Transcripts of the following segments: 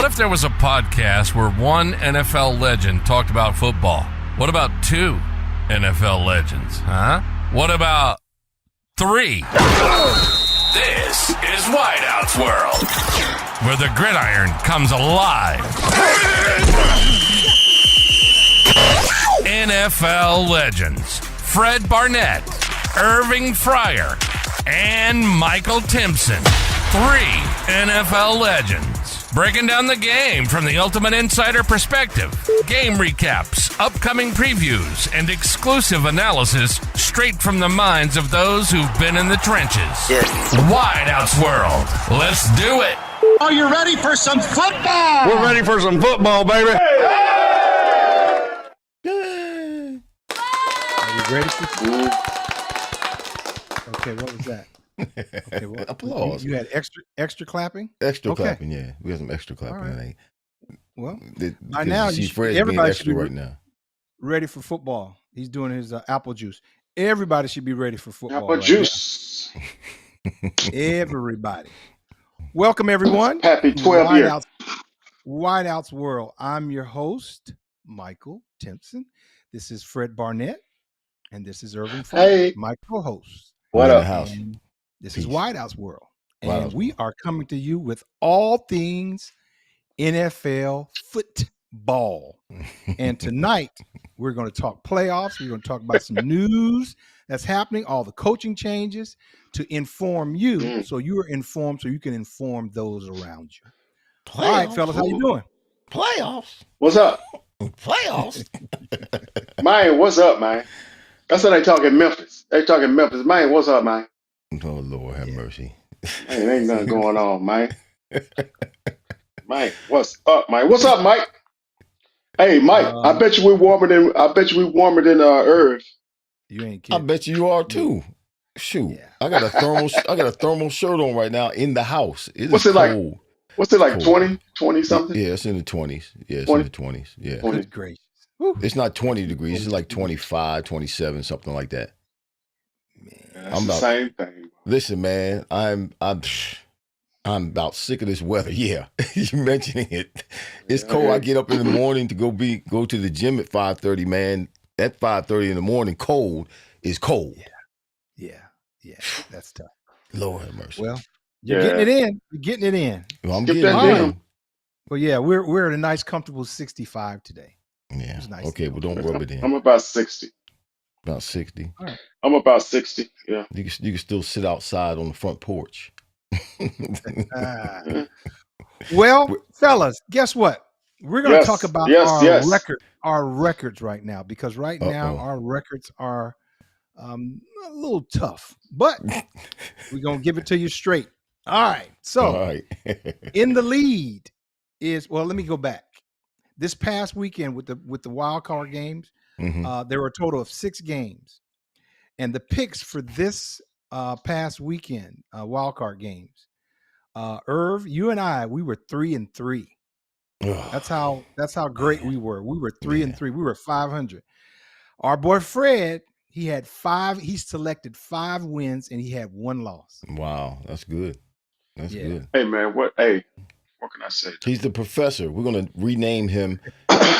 What if there was a podcast where one NFL legend talked about football? What about two NFL legends, huh? What about three? This is Wideout's World, where the gridiron comes alive. NFL legends Fred Barnett, Irving Fryar, and Michael Timpson. Three NFL legends breaking down the game from the ultimate insider perspective. Game recaps, upcoming previews, and exclusive analysis straight from the minds of those who've been in the trenches. Wideout's World. Let's do it. Are you ready for some football? We're ready for some football, baby. Are you ready for football? Okay, what was that? Okay, well, Applause. You had extra clapping? Extra clapping, yeah. We got some extra clapping. All right. Today. Well, By now everybody should be right now. Ready for football. He's doing his apple juice. Everybody should be ready for football. Apple juice. Everybody. Welcome, everyone. Happy 12 years. Wideout's World. I'm your host, Michael Timpson. This is Fred Barnett, and this is Irving Fryar, Hey. my co-host. What up? House. And this Peace. is Wideout's World, and Wideout's we World. are coming to you with all things NFL football. And tonight we're going to talk playoffs. We're going to talk about some news that's happening, all the coaching changes to inform you, so you are informed, so you can inform those around you. All right, fellas, how you doing? Playoffs. What's up? Playoffs. Man, what's up, man? That's what they talking Memphis. They talking Memphis. Man, what's up, man? Oh, Lord have mercy. Man, ain't nothing going on, man. Man, what's up, man? What's up, Mike? Hey, Mike, I bet you we warmer than Irv. You ain't I kidding. bet you are too. Shoot. Yeah. I got a thermal shirt on right now in the house. It is What's it like? cold. What's it like, Cold. 20 something? Yeah, it's in the 20s. Yeah, it's 20? in the 20s. Yeah. 20. Good gracious. Whew. It's not 20 degrees. It's like 25, 27, something like that. That's I'm the about- same thing. Listen, man, I'm about sick of this weather. Yeah, you mentioning it. It's Yeah, cold. yeah. I get up in the morning to go to the gym at 5:30. Man, at 5:30 in the morning, cold is cold. Yeah, that's tough. Lord have mercy. Well, you're Yeah. getting it in. You're getting it in. Well, I'm skip getting that it down. in. Well, yeah, we're at a nice, comfortable 65 today. Yeah. It's nice. Okay, well, don't rub it in. I'm about 60. About 60. I'm about 60. Yeah. You can still sit outside on the front porch. Ah. Well, fellas, guess what? We're going to Yes, talk about yes. our records right now, because right now Uh-oh. our records are a little tough, but we're going to give it to you straight. All right. So All right. in the lead is, well, let me go back. This past weekend with the wild card games, Mhm. there were a total of 6 games, and the picks for this past weekend wild card games, Irv, you and I, we were 3-3. Ugh. That's how great Man. we were. We were 3-3. Yeah. We were 500. Our boy Fred, he had 5. He selected 5 wins and he had 1 loss. Wow, that's good. That's Yeah. good. Hey, man, what can I say? He's the professor. We're gonna rename him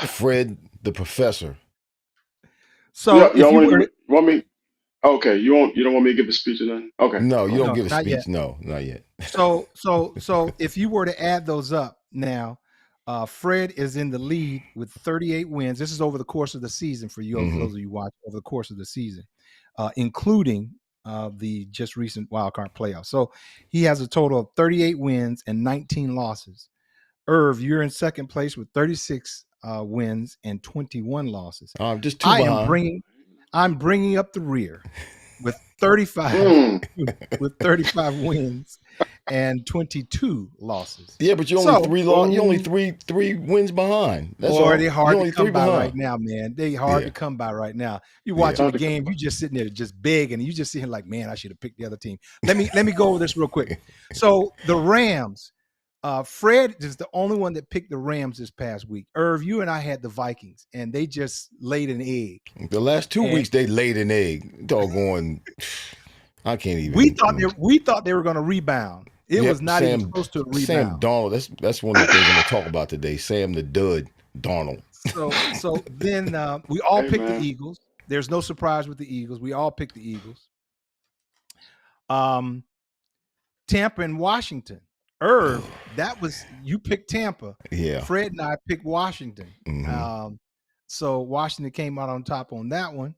Fred the Professor. So if y'all you were, want me? Okay, you don't want me to give a speech or nothing? Okay. No, you don't No, give a not speech. yet. No, not yet. so if you were to add those up now, Fred is in the lead with 38 wins. This is over the course of the season for you, Mhm. those of you watch over the course of the season, including the just recent wild card playoffs. So he has a total of 38 wins and 19 losses. Irv, you're in second place with 36 wins and 21 losses. Just 2 I am behind. I'm bringing up the rear with 35 Mm. with 35 wins and 22 losses. Yeah, but you're So- only 3 You're only three wins behind. That's Boy, all. they hard You're only to come 3 by behind. right now, man. They hard Yeah. to come by right now. You Yeah. watching Hard the to come game, by. you just sitting there just big, and you just sitting like, man, I should have picked the other team. Let me go over this real quick. So the Rams, Fred is the only one that picked the Rams this past week. Irv, you and I had the Vikings, and they just laid an egg. The last 2 And- weeks they laid an egg. Doggone. I can't even. We thought they were going to rebound. It Yep, was not even supposed to Sam rebound. Darnold. That's one of the things I'm gonna talk about today. Sam the Dud Darnold. So then we all Hey, picked the man. Eagles. There's no surprise with the Eagles. We all picked the Eagles. Tampa and Washington. Irv, that was you picked Tampa. Yeah. Fred and I picked Washington. Mhm. So Washington came out on top on that one.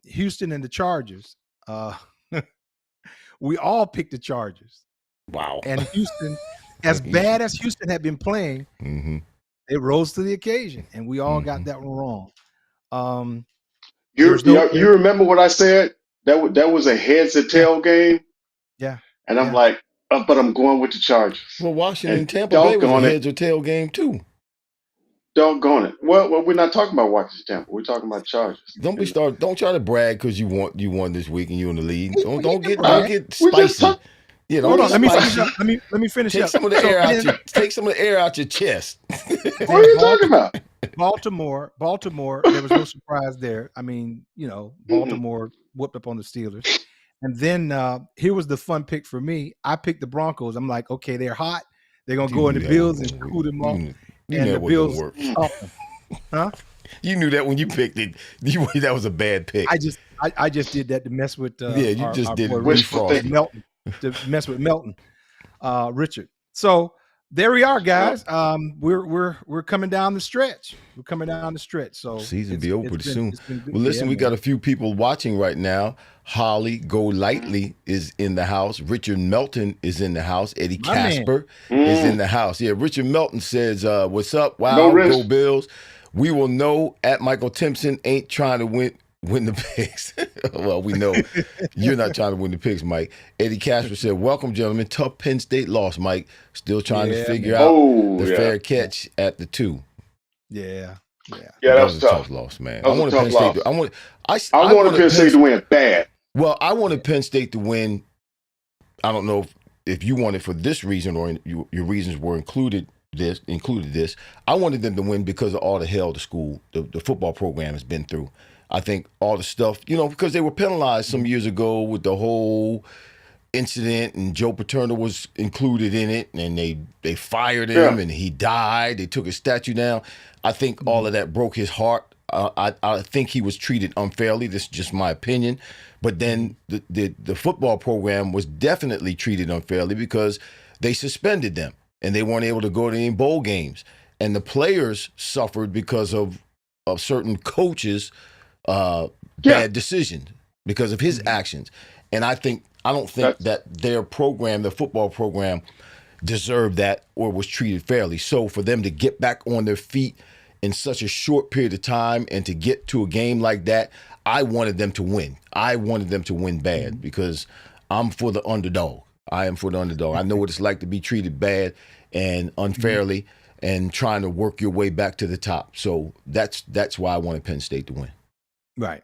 Houston and the Chargers. We all picked the Chargers. Wow. And Houston, as bad as Houston had been playing, Mhm. it rose to the occasion, and we all got Mhm. that one wrong. You remember what I said? That was a heads or tail game, Yeah. and I'm like, but I'm going with the Chargers. Well, Washington And Tampa Bay was a doggone it, heads or tail game too. doggone it. Well, we're not talking about Washington Tampa. We're talking about Chargers. Don't try to brag because you won this week and you in the league. Don't get We just spicy. talk- Yeah, Hold don't on, get let me spicy. finish up. Let me finish Take up. some of the So air out then- your take some of the air out your chest. What are you talking about? Baltimore, there was no surprise there. I mean, Baltimore whooped up on the Steelers. And then here was the fun pick for me. I picked the Broncos. I'm like, okay, they're hot. They're going to go in the Bills and cool them off. You And knew the that wasn't Bills gonna work. stopped them. Huh? You knew that when you picked it. That was a bad pick. I just did that to mess with you just our did boy it wishful Richard thinking. Melton, to mess with Melton, Richard. So there we are, guys. We're coming down the stretch. We're coming down the stretch. So season be over pretty soon. it's been good. Well, listen, Yeah, we got man. a few people watching right now. Holly Go Lightly is in the house. Richard Melton is in the house. Eddie My man. Casper is in the house. Yeah, Richard Melton says, "What's up? Wow, No risk. go Bills. We will know at Michael Timpson ain't trying to win the picks." Well, we know you're not trying to win the picks, Mike. Eddie Casper said, "Welcome, gentlemen. Tough Penn State loss, Mike. Still trying to figure out the fair catch at the 2." Yeah. Yeah, That that was was a tough. tough loss, man. That was a tough loss. I I wanted Penn State to win bad. Well, I wanted Penn State to win. I don't know if you wanted for this reason or your reasons were included this. I wanted them to win because of all the hell the football program has been through. I think all the stuff, because they were penalized some years ago with the whole incident, and Joe Paterno was included in it, and they fired him, and he died. They took his statue down. I think all of that broke his heart. I think he was treated unfairly. This is just my opinion. But then the football program was definitely treated unfairly because they suspended them and they weren't able to go to any bowl games. And the players suffered because of certain coaches' bad decisions because of his actions. And I don't think that their program, the football program, deserved that or was treated fairly. So for them to get back on their feet in such a short period of time and to get to a game like that, I wanted them to win. I wanted them to win bad because I'm for the underdog. I am for the underdog. I know what it's like to be treated bad and unfairly and trying to work your way back to the top. So that's why I wanted Penn State to win. Right.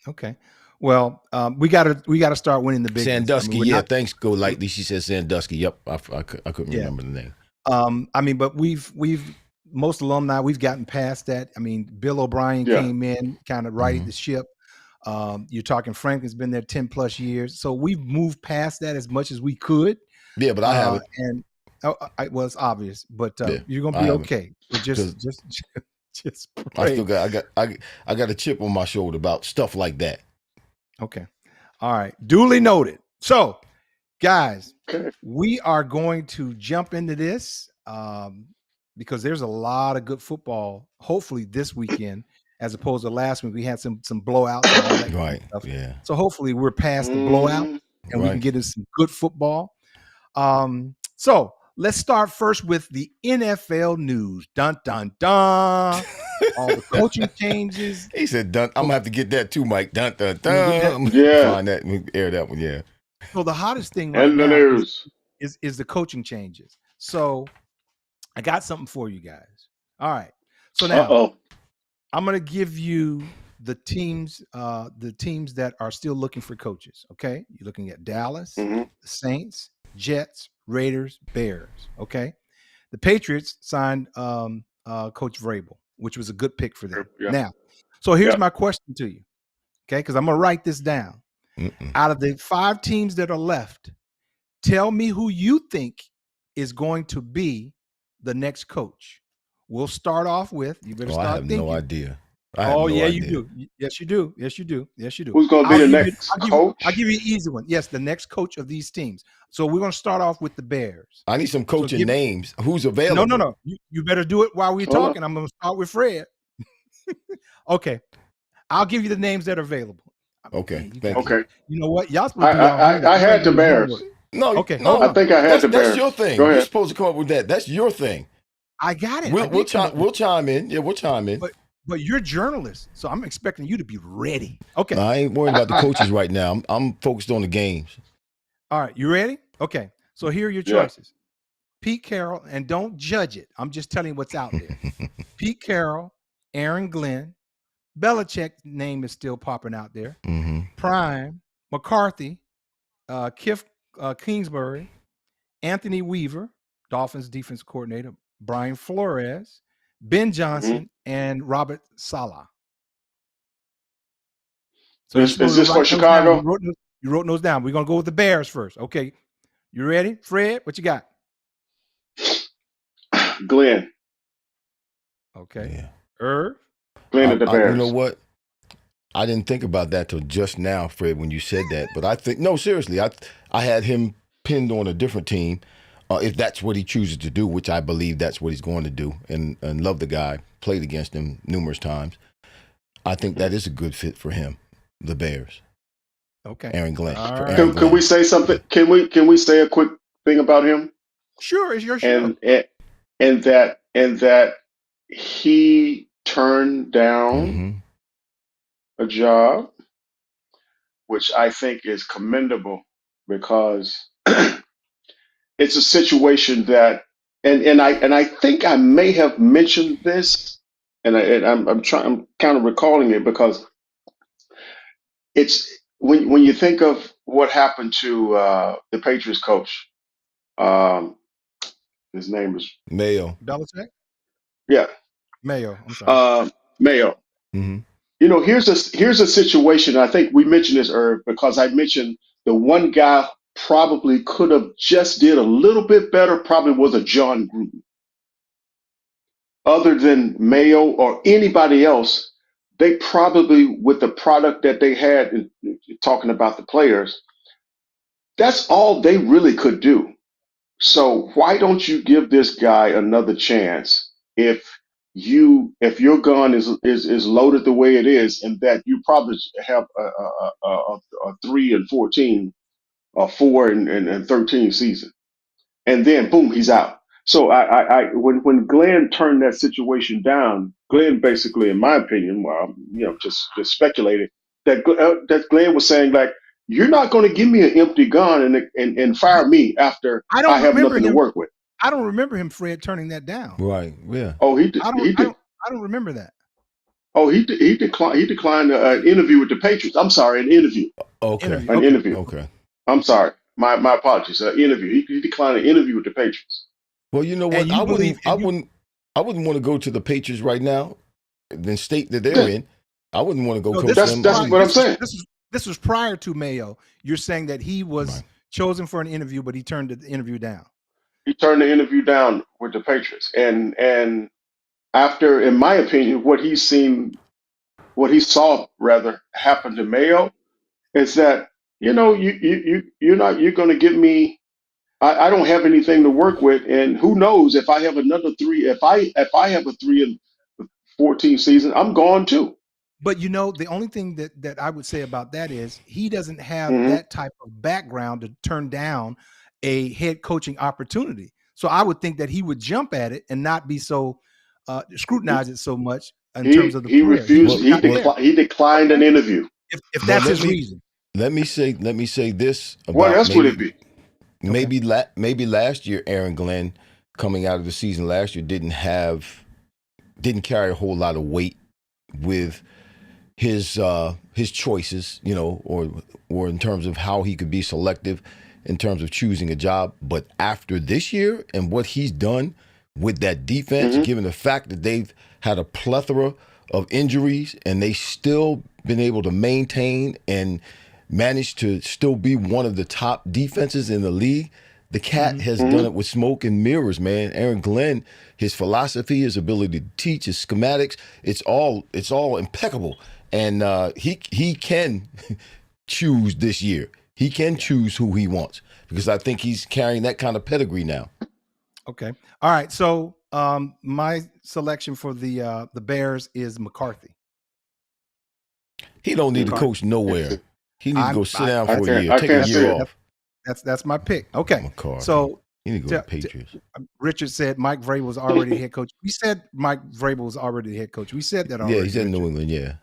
Okay. Well, we gotta start winning the big ones. Sandusky, thanks, Go Lightly. She said Sandusky. Yep, I couldn't remember the name. But we've most alumni, we've gotten past that. I mean, Bill O'Brien came in, kind of righted the ship. You're talking Franklin's been there 10 plus years. So we've moved past that as much as we could. Yeah, but I haven't. And it's obvious, but you're going to be okay. Just pray. I got a chip on my shoulder about stuff like that. Okay. All right. Duly noted. So, guys, we are going to jump into this because there's a lot of good football, hopefully this weekend, as opposed to last week. We had some blowouts and all that kind of stuff. Yeah. So hopefully we're past the blowout and we can get into some good football. So let's start first with the NFL news. Dun, dun, dun. All the coaching changes. He said, dun. I'm going to have to get that too, Mike. Dun, dun, dun. Yeah. Find that and air that one, yeah. So the hottest thing right now is the coaching changes. So I got something for you guys. All right. So now I'm going to give you the teams that are still looking for coaches. Okay. You're looking at Dallas, the Saints, Jets, Raiders, Bears. Okay. The Patriots signed Coach Vrabel, which was a good pick for them. Yeah. Now, so here's my question to you. Okay. Because I'm going to write this down. Out of the 5 teams that are left, Tell me who you think is going to be the next coach. We'll start off with, you better I start have thinking. no idea. I have Oh, no yeah, you idea. do. Yes, you do. Yes, you do. Yes, you do. Who's going to be the next coach? I'll give you an easy one. Yes, the next coach of these teams. So we're going to start off with the Bears. I need some coaching names. Who's No, available? no. You better do it while we're Hold talking. I'm going to start with Fred. Okay. I'll give you the names that are available. Okay, You thank got- you. Okay. You know what? Y'all supposed to do y'all homework. I You had gotta the do your Bears. homework. No, Okay, no, hold I on. think I had the that's Bears. your thing. Go You're ahead. supposed to come up with that. That's your thing. I got it. We'll chime in. Yeah, we'll chime in. But you're a journalist, so I'm expecting you to be ready. Okay. I ain't worried about the coaches right now. I'm focused on the games. All right. You ready? Okay. So here are your Yeah. choices. Pete Carroll, and don't judge it. I'm just telling you what's out there. Pete Carroll, Aaron Glenn, Belichick's name is still popping out there. Mm-hmm. Prime, McCarthy, Kiff Kingsbury, Anthony Weaver, Dolphins defense coordinator, Brian Flores, Ben Johnson, and Robert Saleh. So Is this for Chicago? You wrote those down. We're going to go with the Bears first. Okay. You ready? Fred, what you got? Glenn. Okay. Yeah. Irv? Glenn at the Bears. You know what? I didn't think about that till just now, Fred, when you said that. But I think, no, seriously, I had him pinned on a different team, if that's what he chooses to do, which I believe that's what he's going to do, and love the guy, played against him numerous times. I think that is a good fit for him, the Bears. Okay. Aaron Glenn. Right. Can we say something? Can we say a quick thing about him? Sure, it's your show. And that he turned down a job, which I think is commendable, because it's a situation that, and I think I may have mentioned this, and I'm kind of recalling it, because it's when you think of what happened to the Patriots coach, his name is Mayo. Belichick? yeah, Mayo. I'm sorry. Mayo. Mm-hmm. You know, here's a situation. I think we mentioned this, Irv, because I mentioned the one guy probably could have just did a little bit better. Probably was a John Gruden. Other than Mayo or anybody else, they probably, with the product that they had, talking about the players, that's all they really could do. So why don't you give this guy another chance if your gun is loaded the way it is, and that you probably have a 3-14, or 4-13 season, and then boom, he's out. So when Glenn turned that situation down, Glenn basically, in my opinion, well, just speculated that Glenn was saying, like, you're not going to give me an empty gun and fire me after I I don't have remember nothing to him. work with. I don't remember him, Fred, turning that down. Right. Yeah. Oh, he did. I don't remember that. Oh, he declined. He declined an interview with the Patriots. I'm sorry, an interview. Okay. An interview. Okay. I'm sorry. My apologies. An interview. He declined an interview with the Patriots. Well, you know what? And I wouldn't want to go to the Patriots right now, the state that they're in. I wouldn't want to go coach them. That's what I'm saying. This was prior to Mayo. You're saying that he was chosen for an interview, but he turned the interview down. He turned the interview down with the Patriots, and after, in my opinion, what he saw rather happen to Mayo, is that you're going to give me. I don't have anything to work with, and who knows if I have another three. If I have a 3-14 season, I'm gone too. But the only thing that I would say about that is he doesn't have Mhm. that type of background to turn down a head coaching opportunity. So I would think that he would jump at it and not be so scrutinize it so much in terms of the He player. refused. He declined an interview. If that's his reason. Let me say this about What else would it be? Maybe last year, Aaron Glenn, coming out of the season last year, didn't carry a whole lot of weight with his choices, or in terms of how he could be selective in terms of choosing a job. But after this year and what he's done with that defense, given the fact that they've had a plethora of injuries and they still been able to maintain and managed to still be one of the top defenses in the league. The cat has done it with smoke and mirrors, man. Aaron Glenn, his philosophy, his ability to teach, his schematics, it's all impeccable. And he can choose this year. He can choose who he wants because I think he's carrying that kind of pedigree now. Okay. All right. So my selection for the Bears is McCarthy. He don't need to coach nowhere. He needs to go sit down for a year, take a year off. That's my pick. Okay. McCarthy. So he need to go to Patriots. Richard said Mike Vrabel was already the head coach. We said Mike Vrabel was already the head coach. We said that already. Yeah, he's in New England. Yeah.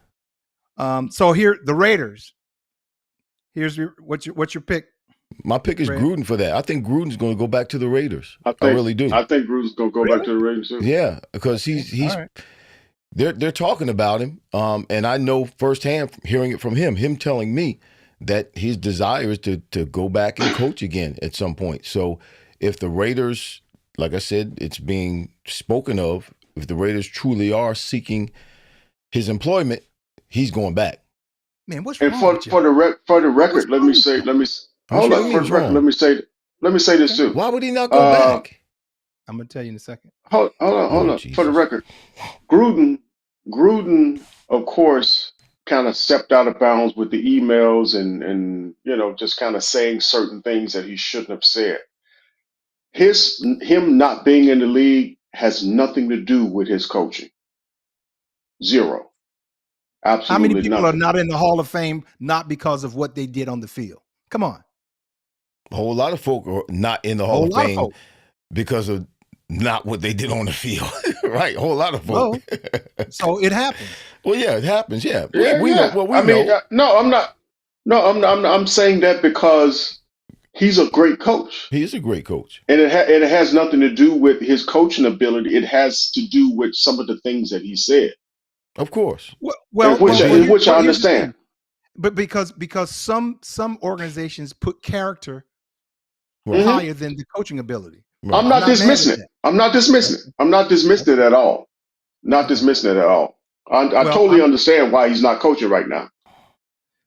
So here the Raiders. Here's what's your pick? My pick is Gruden for that. I think Gruden's going to go back to the Raiders. I really do. I think Gruden's going to go back to the Raiders too. Yeah, because he's right. They're talking about him, and I know firsthand, hearing it from him telling me that his desire is to go back and coach again at some point. So if the Raiders, like I said, it's being spoken of, if the Raiders truly are seeking his employment, he's going back. Man, what's wrong with you? For the record, let me say this too. Why would he not go back? I'm gonna tell you in a second. Hold on. Jesus. For the record, Gruden, of course, kind of stepped out of bounds with the emails and just kind of saying certain things that he shouldn't have said. Him not being in the league has nothing to do with his coaching. Zero. Absolutely. How many people nothing. are not in the Hall of Fame not because of what they did on the field? Come on. A whole lot of folk are not in the Hall of Fame because of not what they did on the field. Right. A whole lot of folk. Well, so it happens. Well, yeah, it happens. Yeah. We know. Well, we know. No, I'm not. No, I'm saying that because he's a great coach. He is a great coach. And it has nothing to do with his coaching ability. It has to do with some of the things that he said. Of course. Which I understand. But because some organizations put character higher than the coaching ability. Right. I'm not dismissing it. I'm not dismissing it at all. Not dismissing it at all. I totally understand why he's not coaching right now.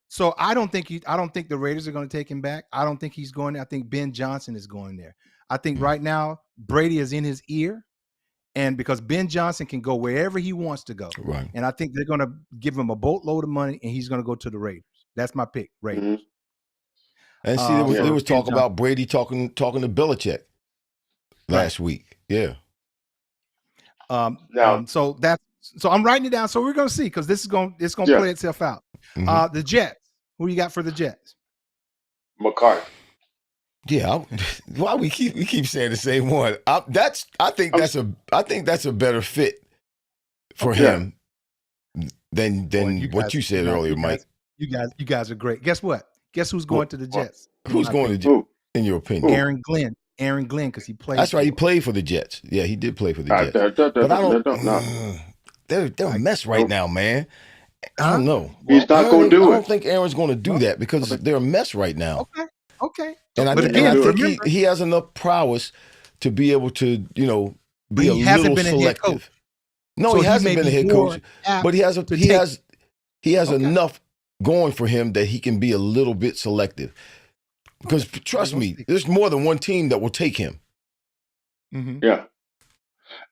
So I don't think the Raiders are going to take him back. I don't think he's going there. I think Ben Johnson is going there. I think right now Brady is in his ear, and because Ben Johnson can go wherever he wants to go. Right. And I think they're going to give him a boatload of money, and he's going to go to the Raiders. That's my pick, Raiders. Mm-hmm. And see, there was talk about Brady talking to Belichick last week. Yeah. So I'm writing it down. So we're going to see because it's going to play itself out. Mm-hmm. The Jets. Who you got for the Jets? McCarthy. Yeah. Why we keep saying the same one? I think that's a better fit for him than what you said earlier, Mike. You guys are great. Guess what? Guess who's going to the Jets? Who's going to the Jets? In your opinion? Aaron Glenn, because he played. That's right. He played for the Jets. Yeah, he did play for the Jets. But I don't. They're a mess right now, man. I don't know. He's not going to do it. I don't think Aaron's going to do that because they're a mess right now. Okay. And I think he has enough prowess to be able to, be a little selective. No, he hasn't been a head coach, but he has enough going for him that he can be a little bit selective. Because trust me, there's more than one team that will take him. Mm-hmm. Yeah.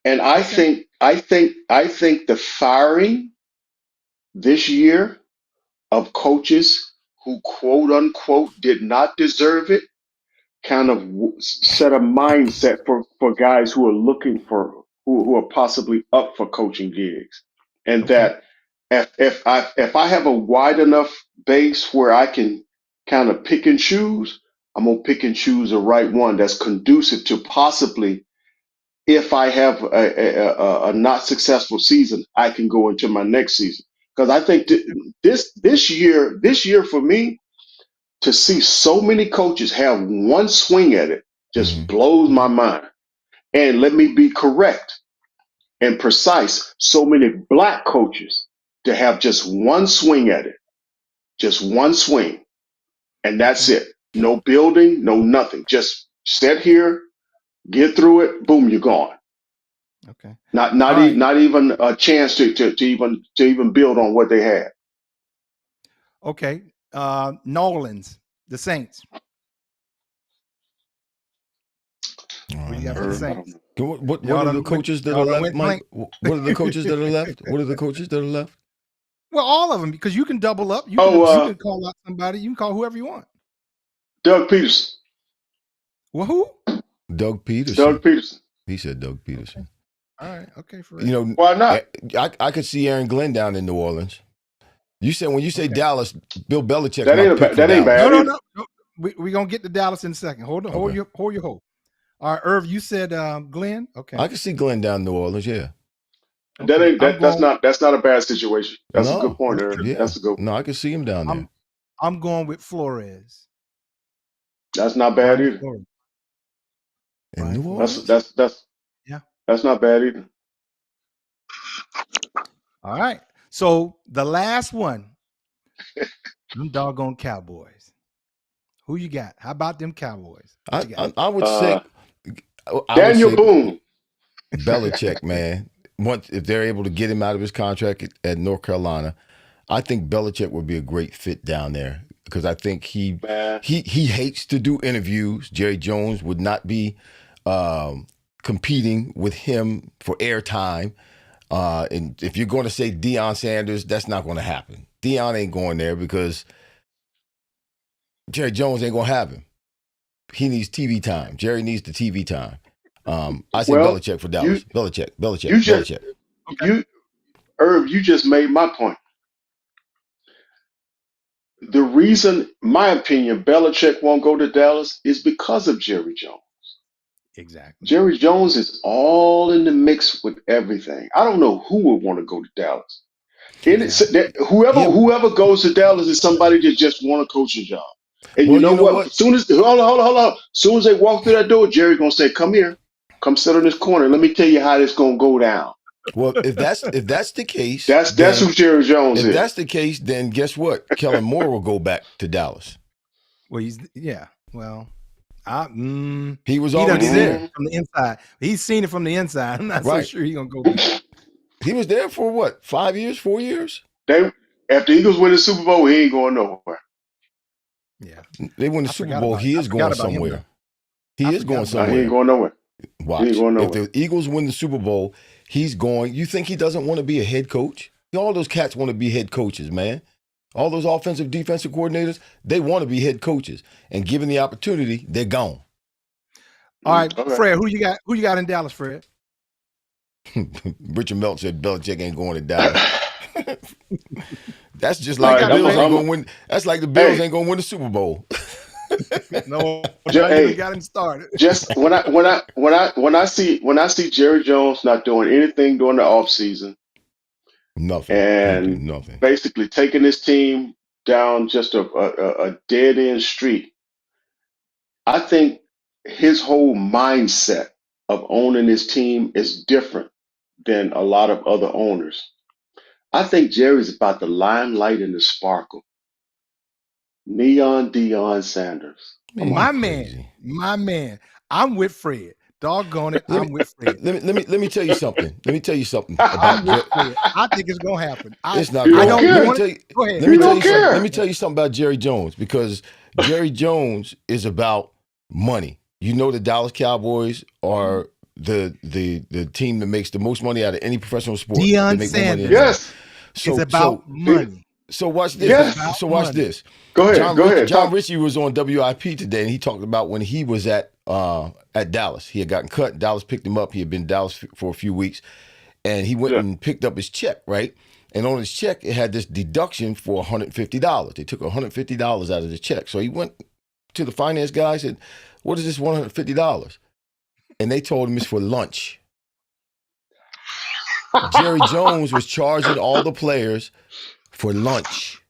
And I think the firing this year of coaches who quote unquote did not deserve it kind of set a mindset for guys who are looking for who are possibly up for coaching gigs. And that if I have a wide enough base where I can kind of pick and choose, I'm gonna pick and choose the right one that's conducive to possibly, if I have a not successful season, I can go into my next season. Because I think this year for me, to see so many coaches have one swing at it just blows my mind. And let me be correct and precise. So many black coaches to have just one swing at it, just one swing, and that's it. No building, no nothing. Just sit here, get through it. Boom, you're gone. Okay. Not even a chance to even build on what they had. Okay. Nolans, the Saints. What do you got for the I don't Saints? know. What Y'all are done the coaches that are y'all done left, went Mike? blank. What are the coaches that are left? What are the coaches that are left? Well, all of them, because you can double up. You can call out somebody. You can call whoever you want. Doug Peterson. Well, who? Doug Peterson. Doug Peterson. He said Doug Peterson. Okay. All right. Okay. For You know, Why not? I could see Aaron Glenn down in New Orleans. You said when you say Dallas, Bill Belichick. That ain't bad. No. We're gonna get to Dallas in a second. Hold your hold. All right, Irv, you said Glenn. Okay. I can see Glenn down in New Orleans. Yeah. Okay. That's not a bad situation. That's a good point, Irv. Yeah. That's a good. No, I can see him down there. I'm going with Flores. That's not bad either. In New That's Orleans. That's not bad either. All right. So the last one, them doggone Cowboys. Who you got? How about them Cowboys? I would say Daniel Boone. Belichick, man. Once if they're able to get him out of his contract at North Carolina, I think Belichick would be a great fit down there because I think he hates to do interviews. Jerry Jones would not be competing with him for airtime. And if you're going to say Deion Sanders, that's not going to happen. Deion ain't going there because Jerry Jones ain't going to have him. He needs TV time. Jerry needs the TV time. I say Belichick for Dallas. Belichick. Irv, you just made my point. The reason, my opinion, Belichick won't go to Dallas is because of Jerry Jones. Exactly. Jerry Jones is all in the mix with everything. I don't know who would want to go to Dallas. Exactly. Whoever goes to Dallas is somebody that just want a coaching job. And well, you know what? As soon as hold on. As soon as they walk through that door, Jerry gonna say, "Come here, come sit in this corner. Let me tell you how this gonna go down." Well, if that's the case, that's who Jerry Jones is. If that's the case, then guess what? Kellen Moore will go back to Dallas. Well, he was already there from the inside. He's seen it from the inside. I'm not so sure he's gonna go back. He was there for what? 5 years, 4 years? After Eagles win the Super Bowl, he ain't going nowhere. Yeah, they win the Super Bowl. He is going somewhere. He is going somewhere. He ain't going nowhere. Watch. If the Eagles win the Super Bowl, he's going. You think he doesn't want to be a head coach? All those cats want to be head coaches, man. All those offensive, defensive coordinators, they want to be head coaches. And given the opportunity, they're gone. All right, Fred, who you got in Dallas, Fred? Richard Melton said Belichick ain't going to Dallas. That's just like the Bills ain't going to win. That's like the Bills ain't going to win the Super Bowl. No, you got him started. Just when I see Jerry Jones not doing anything during the offseason, nothing, basically taking his team down just a dead end street, I think his whole mindset of owning his team is different than a lot of other owners. I think Jerry's about the limelight and the sparkle. Neon Deion Sanders. My man. I'm with Fred. Doggone it, I'm with Fred. Let me tell you something. I'm with Fred. I think it's gonna happen. It's not going to. Go ahead. Let me tell you something about Jerry Jones, because Jerry Jones is about money. You know, the Dallas Cowboys are the team that makes the most money out of any professional sport. Deion Sanders. Yes. It's about money. So watch this. Yes. Watch this. Go ahead. John Ritchie was on WIP today, and he talked about when he was at Dallas. He had gotten cut. Dallas picked him up. He had been in Dallas for a few weeks, and he went and picked up his check, right? And on his check, it had this deduction for $150. They took $150 out of the check. So he went to the finance guy and said, "What is this $150?" And they told him it's for lunch. Jerry Jones was charging all the players for lunch.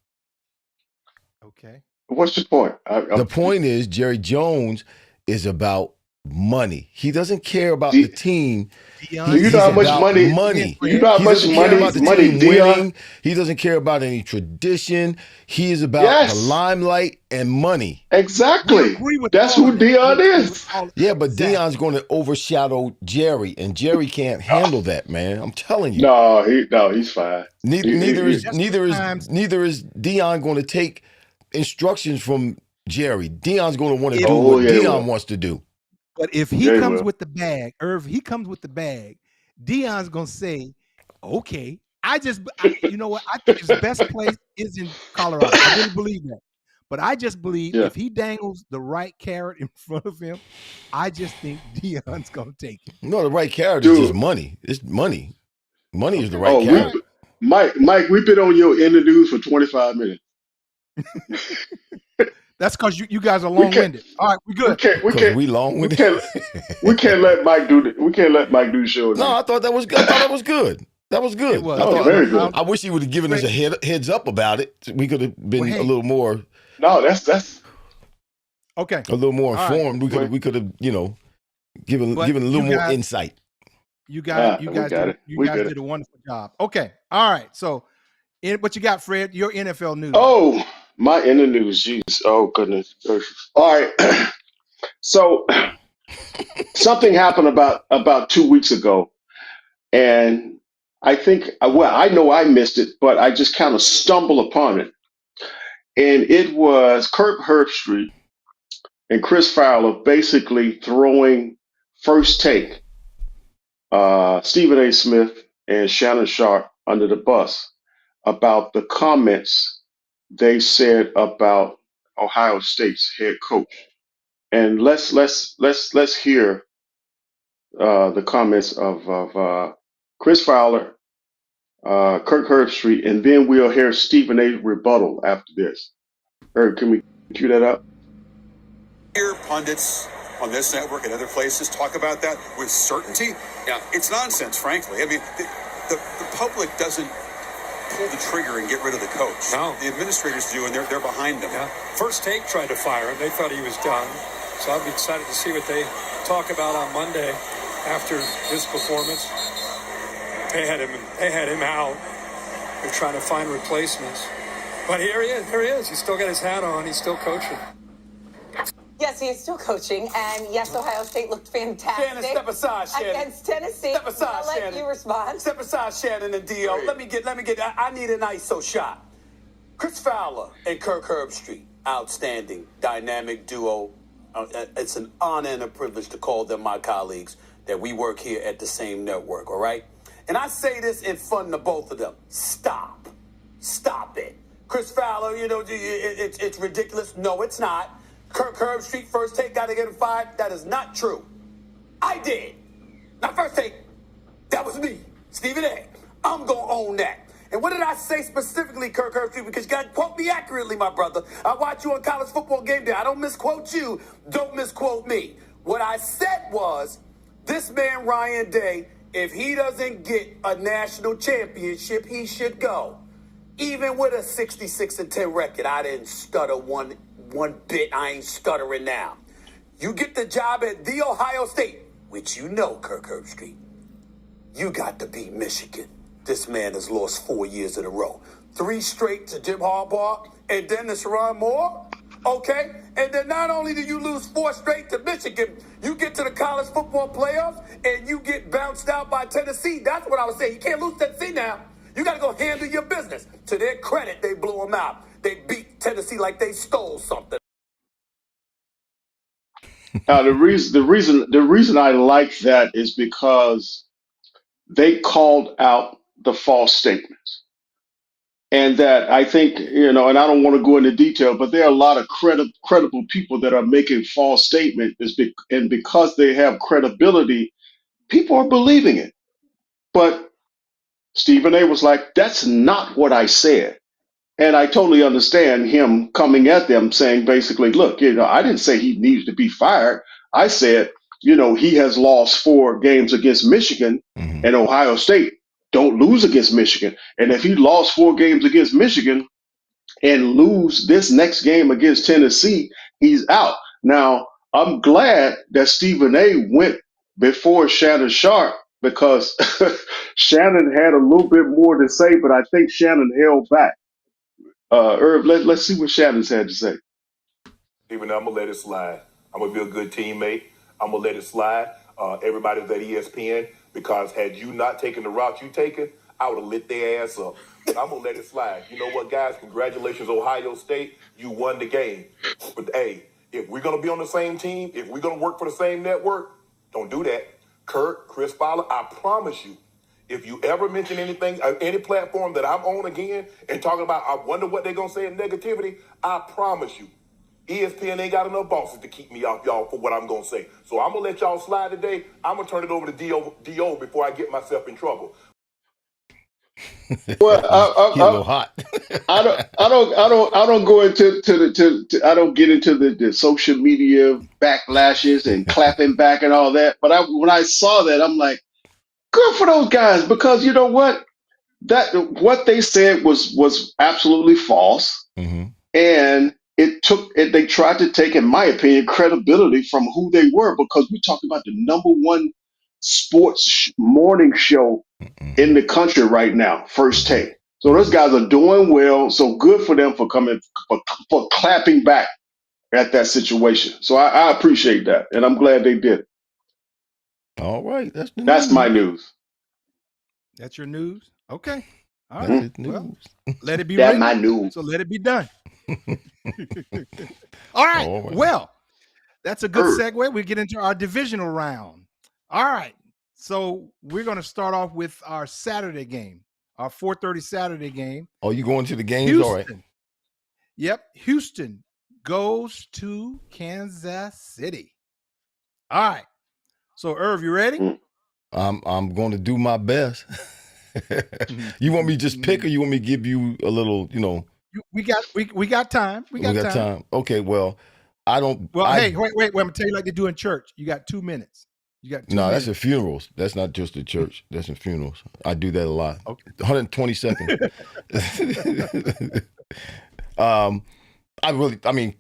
Okay. What's your point? The point is, Jerry Jones is about money. He doesn't care about the team. Do you know how much money? You know how much money Deion? He doesn't care about any tradition. He is about the limelight and money. Exactly. That's who Deion is. Yeah, but Deion's going to overshadow Jerry, and Jerry can't handle that, man. I'm telling you. No, he's fine. Neither is Deion going to take instructions from Jerry. Deion's going to want to do Oh, what yeah, he Deion will. wants to do. But if he Yeah, he comes will. with the bag, he comes with the bag, Deion's gonna say, "Okay, you know what? I think his best place is in Colorado. I really believe that. But I just believe Yeah. if he dangles the right carrot in front of him, I just think Deion's gonna take it." No, the right carrot is just Dude. money. It's money. Money is the Okay. right Oh, carrot. Mike, we've been on your in the news for 25 minutes. That's because you guys are We can't, long-winded. All right, we we good. can't, we Because can't, we long we with can't, we can't let Mike do we can't let Mike do the show No, now. I thought that was good. I thought that was good. That was good. It was. I Oh, It thought very was. good. I wish he would have given us a heads up about it. We could have been Well, hey. a little more No, that's Okay. informed. right. We could have, given But a little you more guys- insight. You got it. we got it. You We guys got it. did a wonderful job. Okay. All right. So, what you got, Fred? Your NFL news. Oh, my in the news. Jeez. Oh, goodness. All right. So something happened about 2 weeks ago, and I think, well, I know I missed it, but I just kind of stumbled upon it, and it was Kirk Herbstreit and Chris Fowler basically throwing First Take, Stephen A. Smith and Shannon Sharp under the bus about the comments they said about Ohio State's head coach. And let's hear the comments of Chris Fowler, Kirk Herbstreit, and then we'll hear Stephen A. rebuttal after this. Herb, can we cue that up? Hear pundits on this network and other places talk about that with certainty. Yeah. It's nonsense, frankly. I mean, the public doesn't pull the trigger and get rid of the coach. No. The administrators do, and they're behind them. Yeah. First Take tried to fire him. They thought he was done. So I'll be excited to see what they talk about on Monday after this performance. They had him out. They're trying to find replacements. But here he is. He's still got his hat on. He's still coaching. Yes, he is still coaching, and yes, Ohio State looked fantastic. Shannon, step aside, Shannon. Against Tennessee. Step aside, I'll let Shannon. you respond. Step aside, Shannon and Dio. Right. Let me get. I need an ISO shot. Chris Fowler and Kirk Herbstreit, outstanding, dynamic duo. It's an honor and a privilege to call them my colleagues. That we work here at the same network. All right. And I say this in fun to both of them. Stop it. Chris Fowler, it's ridiculous. No, it's not. Kirk Herbstreit, First Take, got to get him fired. That is not true. I did. Not First Take. That was me, Stephen A. I'm going to own that. And what did I say specifically, Kirk Herbstreit? Because you got to quote me accurately, my brother. I watch you on college football game day. I don't misquote you. Don't misquote me. What I said was, this man, Ryan Day, if he doesn't get a national championship, he should go. Even with a 66-10 record, I didn't stutter one bit. I ain't stuttering now. You get the job at The Ohio State, which you know, Kirk Herbstreit. You got to beat Michigan. This man has lost 4 years in a row. 3 straight to Jim Harbaugh, and then to Sharon Moore. Okay? And then not only do you lose 4 straight to Michigan, you get to the college football playoffs, and you get bounced out by Tennessee. That's what I was saying. You can't lose Tennessee now. You got to go handle your business. To their credit, they blew them out. They beat Tennessee like they stole something. Now the reason I like that is because they called out the false statements. And that I think, and I don't want to go into detail, but there are a lot of credible people that are making false statements, and because they have credibility, people are believing it. But Stephen A was like, that's not what I said. And I totally understand him coming at them saying basically, look, I didn't say he needed to be fired. I said, he has lost 4 games against Michigan, and Ohio State don't lose against Michigan. And if he lost 4 games against Michigan and lose this next game against Tennessee, he's out. Now, I'm glad that Stephen A went before Shannon Sharp because Shannon had a little bit more to say, but I think Shannon held back. Irv, let's see what Shannon's had to say. Even though I'm gonna let it slide. I'm gonna be a good teammate. I'm gonna let it slide. Everybody's at ESPN because had you not taken the route you taken, I would have lit their ass up. But I'm going to let it slide. You know what, guys? Congratulations, Ohio State. You won the game. But, hey, if we're going to be on the same team, if we're going to work for the same network, don't do that. Kurt, Chris Fowler, I promise you, if you ever mention anything, any platform that I'm on again and talking about, I wonder what they're going to say in negativity, I promise you, ESPN ain't got enough bosses to keep me off y'all for what I'm going to say. So I'm going to let y'all slide today. I'm going to turn it over to DO before I get myself in trouble. Well, He a little hot. I don't go into I don't get into the social media backlashes and clapping back and all that. But when I saw that, I'm like, good for those guys, because you know what, what they said was absolutely false, hmm and they tried to take, in my opinion, credibility from who they were, because we're talking about the number one sports morning show in the country right now, First Take. So those guys are doing well. So good for them for coming, for clapping back at that situation. So I appreciate that, and I'm glad they did. All right, that's the That's my news. news. That's your news? Okay. All That's right. the Well, news. let it be That my written. news. So let it be done. All right. All right. Well, that's a good Herb. segue. We get into our divisional round. All right. So we're going to start off with our Saturday game, our 4:30 Saturday game. Oh, you going to the games? All right. Houston. Yep. Houston goes to Kansas City. All right. So, Irv, you ready? Mm. I'm going to do my best. You want me to just pick, or you want me to give you a little, We got time. We got time. Okay, well, I don't. Well, hey, wait. I'm gonna tell you like they do in church. You got 2 minutes. You got 2 No, minutes. that's at funerals. That's not just at church. That's in funerals. I do that a lot. Okay. 120 seconds.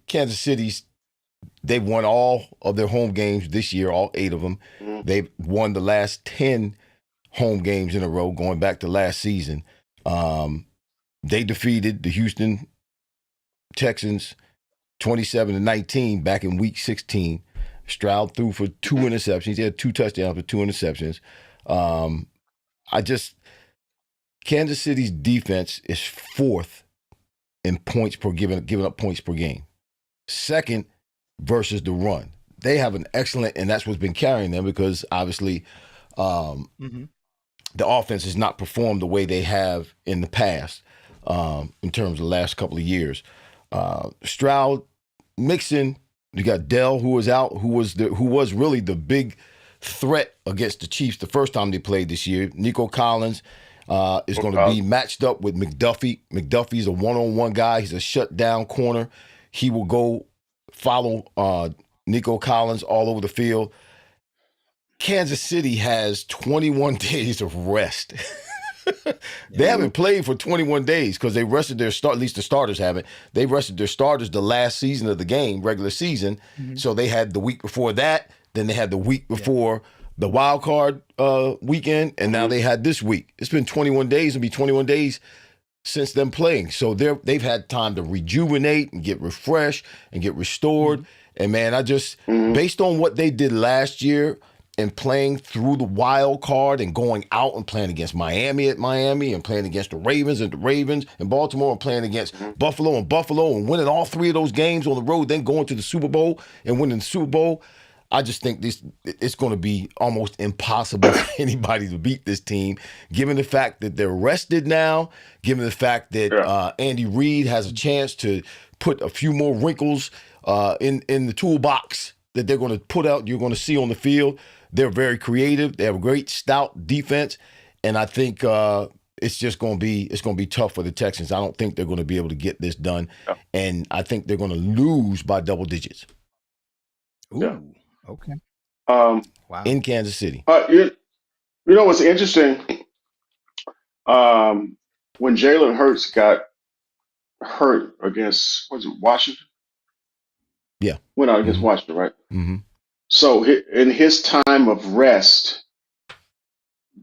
Kansas City's, they've won all of their home games this year, all 8 of them. Mm. They've won the last 10 home games in a row, going back to last season. They defeated the Houston Texans 27-19 back in week 16. Stroud threw for 2 interceptions. He had 2 touchdowns with 2 interceptions. Kansas City's defense is 4th in points per giving up points per game. 2nd versus the run. They have an excellent, and that's what's been carrying them, because obviously the offense has not performed the way they have in the past in terms of the last couple of years. Stroud, Mixon, you got Dell, who was out, who was really the big threat against the Chiefs the first time they played this year. Nico Collins is going to be matched up with McDuffie. McDuffie's a one-on-one guy. He's a shutdown corner. He will go follow Nico Collins all over the field. Kansas City has 21 days of rest. They haven't played for 21 days because they rested their at least the starters haven't. They rested their starters the last season of the game, regular season. So they had the week before that, then they had the week before the wild card weekend, and now they had this week. It's been 21 days. It'll be 21 days since them playing. So they've had time to rejuvenate and get refreshed and get restored. And man, I just, based on what they did last year, and playing through the wild card and going out and playing against Miami at Miami and playing against the Ravens at the Ravens and Baltimore and playing against Buffalo and winning all 3 of those games on the road, then going to the Super Bowl and winning the Super Bowl. I just think it's going to be almost impossible for anybody to beat this team, given the fact that they're rested now, given the fact that Andy Reid has a chance to put a few more wrinkles in the toolbox that they're going to put out, you're going to see on the field. They're very creative. They have a great stout defense, and I think it's going to be tough for the Texans. I don't think they're going to be able to get this done, and I think they're going to lose by double digits. Ooh, okay. Wow. In Kansas City. You know what's interesting? When Jalen Hurts got hurt against, was it Washington? Yeah. Went out against Washington, right? Mm-hmm. So in his time of rest,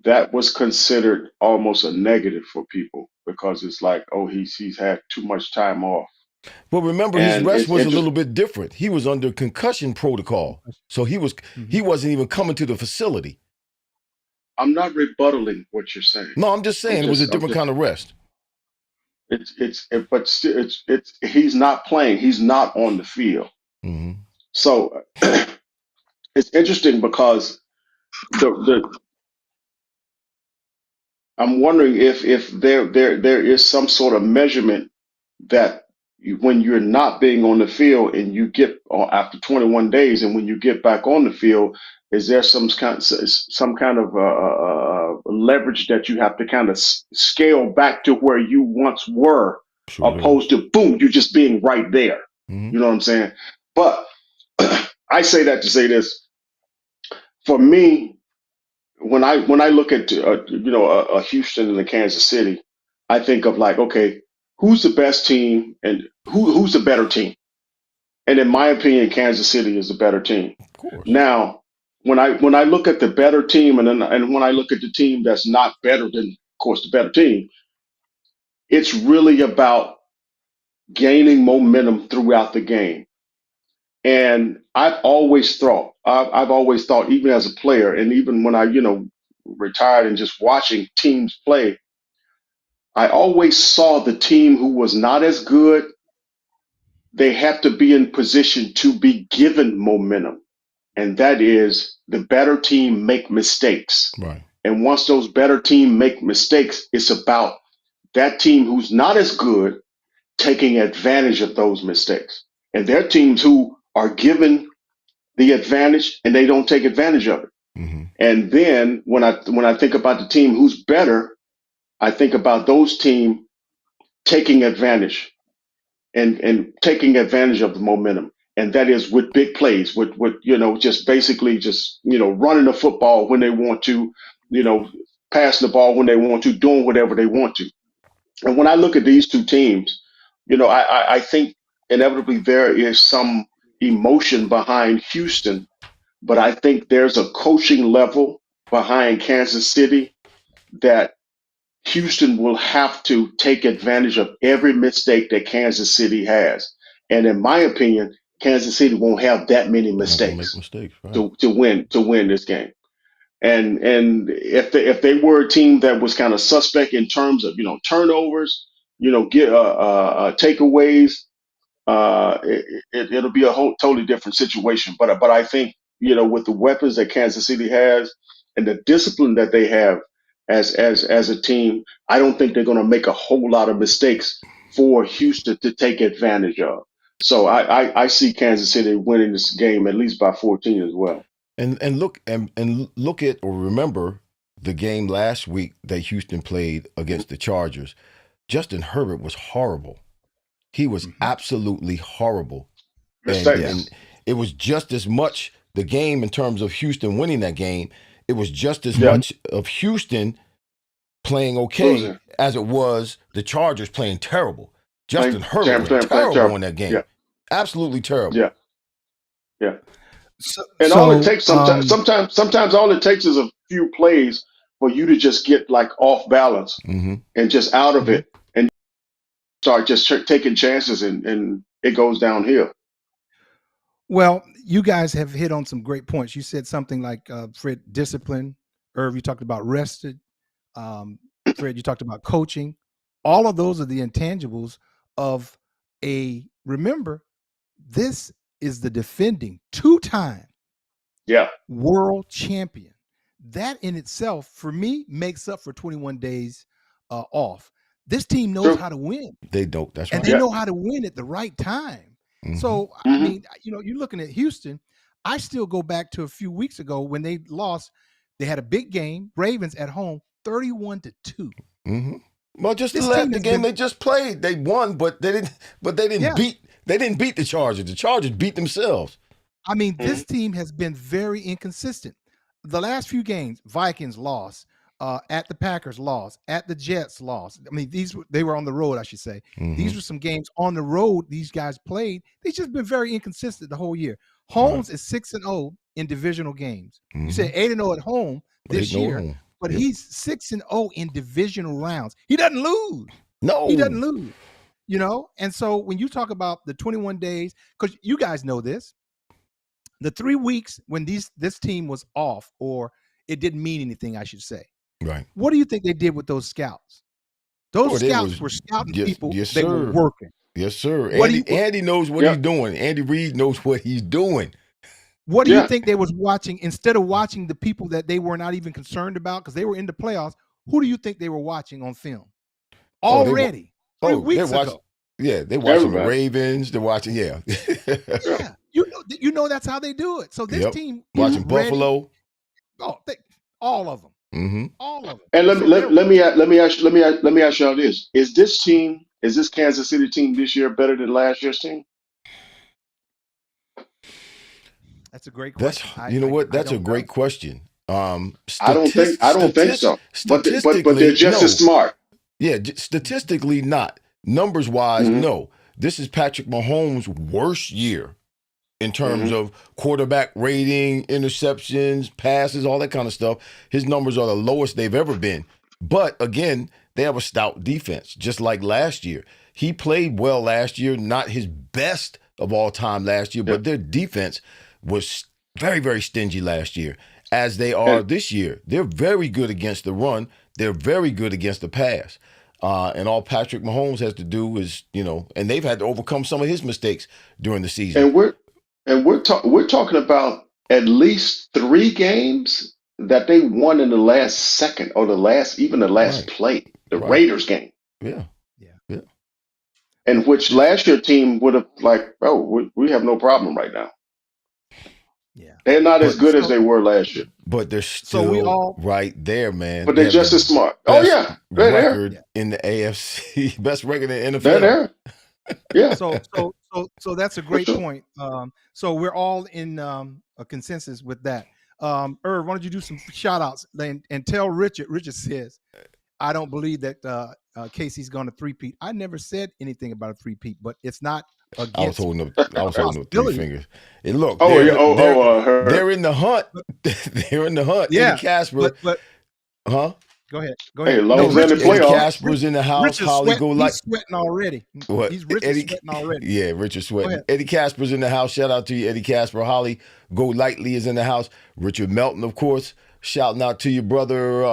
that was considered almost a negative for people, because it's like, oh, he's had too much time off. Well, remember, his And rest was a little bit different. He was under concussion protocol, so he wasn't even coming to the facility. I'm not rebuttaling what you're saying. No, I'm just saying it was a different kind of rest. But still, he's not playing. He's not on the field. Mm-hmm. So it's interesting because the I'm wondering if there is some sort of measurement that when you're not being on the field and you get after 21 days, and when you get back on the field, is there some kind of leverage that you have to kind of scale back to where you once were, Sure opposed to boom, you just being right there. Mm-hmm. You know what I'm saying? But I say that to say this: for me, when I look at a Houston and a Kansas City, I think of like, okay, who's the best team and who's the better team? And in my opinion, Kansas City is the better team. Of course. Now, when I look at the better team, and when I look at the team that's not better than, of course, the better team, it's really about gaining momentum throughout the game. And I've always thought, even as a player, and even when I, retired and just watching teams play, I always saw the team who was not as good, they have to be in position to be given momentum. And that is the better team make mistakes. Right. And once those better team make mistakes, it's about that team who's not as good taking advantage of those mistakes. And there are teams who are given the advantage and they don't take advantage of it. Mm-hmm. And then when I think about the team who's better, I think about those teams taking advantage and taking advantage of the momentum. And that is with big plays, with just basically just running the football when they want to, passing the ball when they want to, doing whatever they want to. And when I look at these two teams, I think inevitably there is some emotion behind Houston, but I think there's a coaching level behind Kansas City that Houston will have to take advantage of every mistake that Kansas City has. And in my opinion, Kansas City won't have that many They're not gonna make mistakes mistakes, right? to win this game. And if they were a team that was kind of suspect in terms of turnovers, get takeaways, it'll be a whole totally different situation. But I think with the weapons that Kansas City has and the discipline that they have as a team, I don't think they're going to make a whole lot of mistakes for Houston to take advantage of. So I see Kansas City winning this game at least by 14 as well. And look at or remember the game last week that Houston played against the Chargers. Justin Herbert was horrible. He was absolutely horrible. And it was just as much the game in terms of Houston winning that game. It was just as much of Houston playing okay as it was the Chargers playing terrible. Justin Herbert was terrible in that game. Yeah. Absolutely terrible. Yeah. Yeah. And all it takes sometimes all it takes is a few plays for you to just get like off balance and just out of it and start just taking chances and it goes downhill. Well, you guys have hit on some great points. You said something like, Fred, discipline. Irv, you talked about rested. Fred, you talked about coaching. All of those are the intangibles of remember, this is the defending two-time world champion. That in itself, for me, makes up for 21 days off. This team knows how to win. They don't. That's right. And they know how to win at the right time. So, I mean, you're looking at Houston. I still go back to a few weeks ago when they lost. They had a big game, Ravens at home, 31-2. Well, just the game they just played, they won, but they didn't beat the Chargers. The Chargers beat themselves. I mean, this team has been very inconsistent. The last few games, Vikings lost, at the Packers lost, at the Jets lost. I mean, they were on the road, I should say. These were some games on the road these guys played. They've just been very inconsistent the whole year. Holmes is 6-0 in divisional games. You said 8-0 at home this year, but he's 6-0 in divisional rounds. He doesn't lose. No, he doesn't lose. And so when you talk about the 21 days, because you guys know this, the 3 weeks when this team was off, or it didn't mean anything, I should say. Right. What do you think they did with those scouts? Those Boy, they scouts was were scouting yes, people. yes, They were sir. working. Yes, sir. What do you Andy knows what he's Yep. doing. Andy Reid knows what he's doing. what do you Yeah. think they was watching instead of watching the people that they were not even concerned about because they were in the playoffs? Who do you think they were watching on film Oh, they wa- already 3 they're weeks watching. ago? Yeah, they're watching the Everybody. Ravens. They're watching. Yeah. Yeah, you know that's how they do it. So this Yep. team Watching is ready. Buffalo. Oh, all of them, Mm-hmm. all of them. And So they're let me ask y'all this: Is this Kansas City team this year better than last year's team? that's a great That's question. you know what? I That's a don't know. great question. I don't think so. But they're Statistically, just as no. smart. Yeah, statistically not. Numbers wise, Mhm. no. This is Patrick Mahomes' worst year in terms Mhm. of quarterback rating, interceptions, passes, all that kind of stuff. His numbers are the lowest they've ever been. But again, they have a stout defense, just like last year. He played well last year, not his best of all time last year, Yeah. but their defense was very, very stingy last year, as they are And this year. They're very good against the run. They're very good against the pass. And all Patrick Mahomes has to do is, and they've had to overcome some of his mistakes during the season. and we're talking about at least 3 games that they won in the last second or the last Right, play. The right. Raiders game, Yeah, Yeah, yeah. in which last year team would have we have no problem right now. yeah. They're not as But good as So they were last year, but they're we still all right there, man. but They they're have the just as smart. Oh best yeah, they're there. record in the AFC, best record in the They're NFL. there. Yeah, so that's a for great sure. point. So we're all in a consensus with that. Irv, why don't you do some shout outs and tell Richard? Richard says, I don't believe that Casey's going to three-peat. I never said anything about a three-peat, but it's not I was against holding up. I a was holding up 3 possibility. fingers. And look, Oh yeah. Her. they're in the hunt. But, They're in the hunt. Eddie yeah, Casper, but huh? go ahead. Hey, as long No, as they're in the Eddie playoffs. Casper's in the house. Richard's Holly sweating. go He's like sweating already. what? Richard's sweating already. Yeah, Richard Go sweating. ahead. Eddie Casper's in the house. Shout out to you, Eddie Casper. Holly Go Lightly is in the house. Richard Melton, of course. Shouting out to your brother,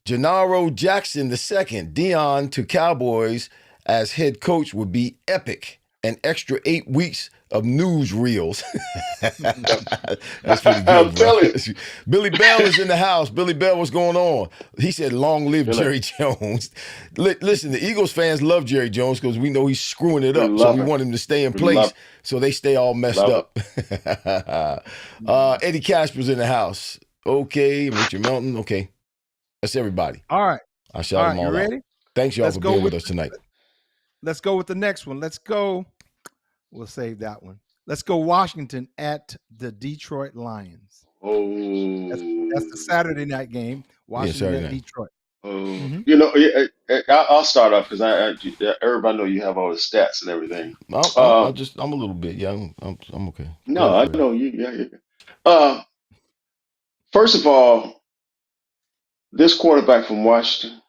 Gennaro Jackson II. Dion to Cowboys as head coach would be epic. An extra 8 weeks of news reels. That's pretty I'm good, bro. telling Billy Bell is in the house. Billy Bell, what's going on? He said, long live you. Jerry Jones. Listen, the Eagles fans love Jerry Jones because we know he's screwing it We up. So love we it. want him to stay in We love place so they stay all messed Love up. Eddie Casper's in the house. Okay. Richard Melton. Okay. That's everybody. All right. I shout them You all out. ready? Thanks, y'all, Let's for go being with with us tonight. Let's go with the next one. Let's go. We'll save that one. Let's go Washington at the Detroit Lions. Oh. That's the Saturday night game. Washington Saturday at night. Detroit. You know, I'll start off because everybody know you have all the stats and everything. I'm a little bit. Yeah, I'm okay. Go No, ahead, I Fred. know you. Yeah. First of all, this quarterback from Washington,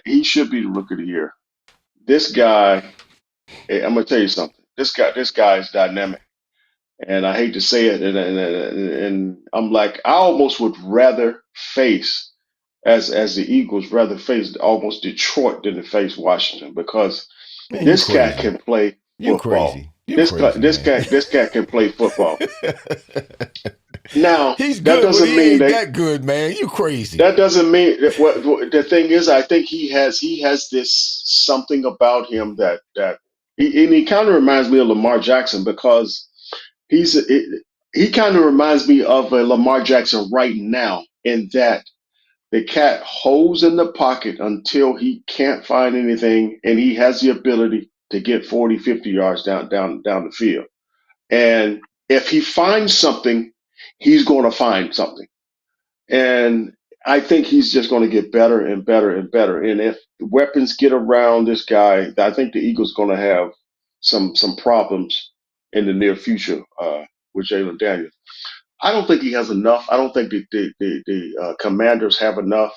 he should be the rookie of the year. This guy, I'm gonna tell you something. This guy is dynamic, and I hate to say it, and I'm like, I almost would rather face as the Eagles rather face almost Detroit than to face Washington because Man, you this cat crazy. can play You football. crazy. You crazy, This man. cat can play football. Now He's that good, but doesn't he mean ain't that that good, man. You crazy. that doesn't mean that what the thing is. I think he has this something about him that he kind of reminds me of Lamar Jackson because he's he kind of reminds me of a Lamar Jackson right now in that the cat holds in the pocket until he can't find anything, and he has the ability to get 40, 50 yards down the field. And if he finds something, he's going to find something. And I think he's just going to get better and better and better. And if weapons get around this guy, I think the Eagles going to have some problems in the near future with Jalen Daniels. I don't think he has enough. I don't think the Commanders have enough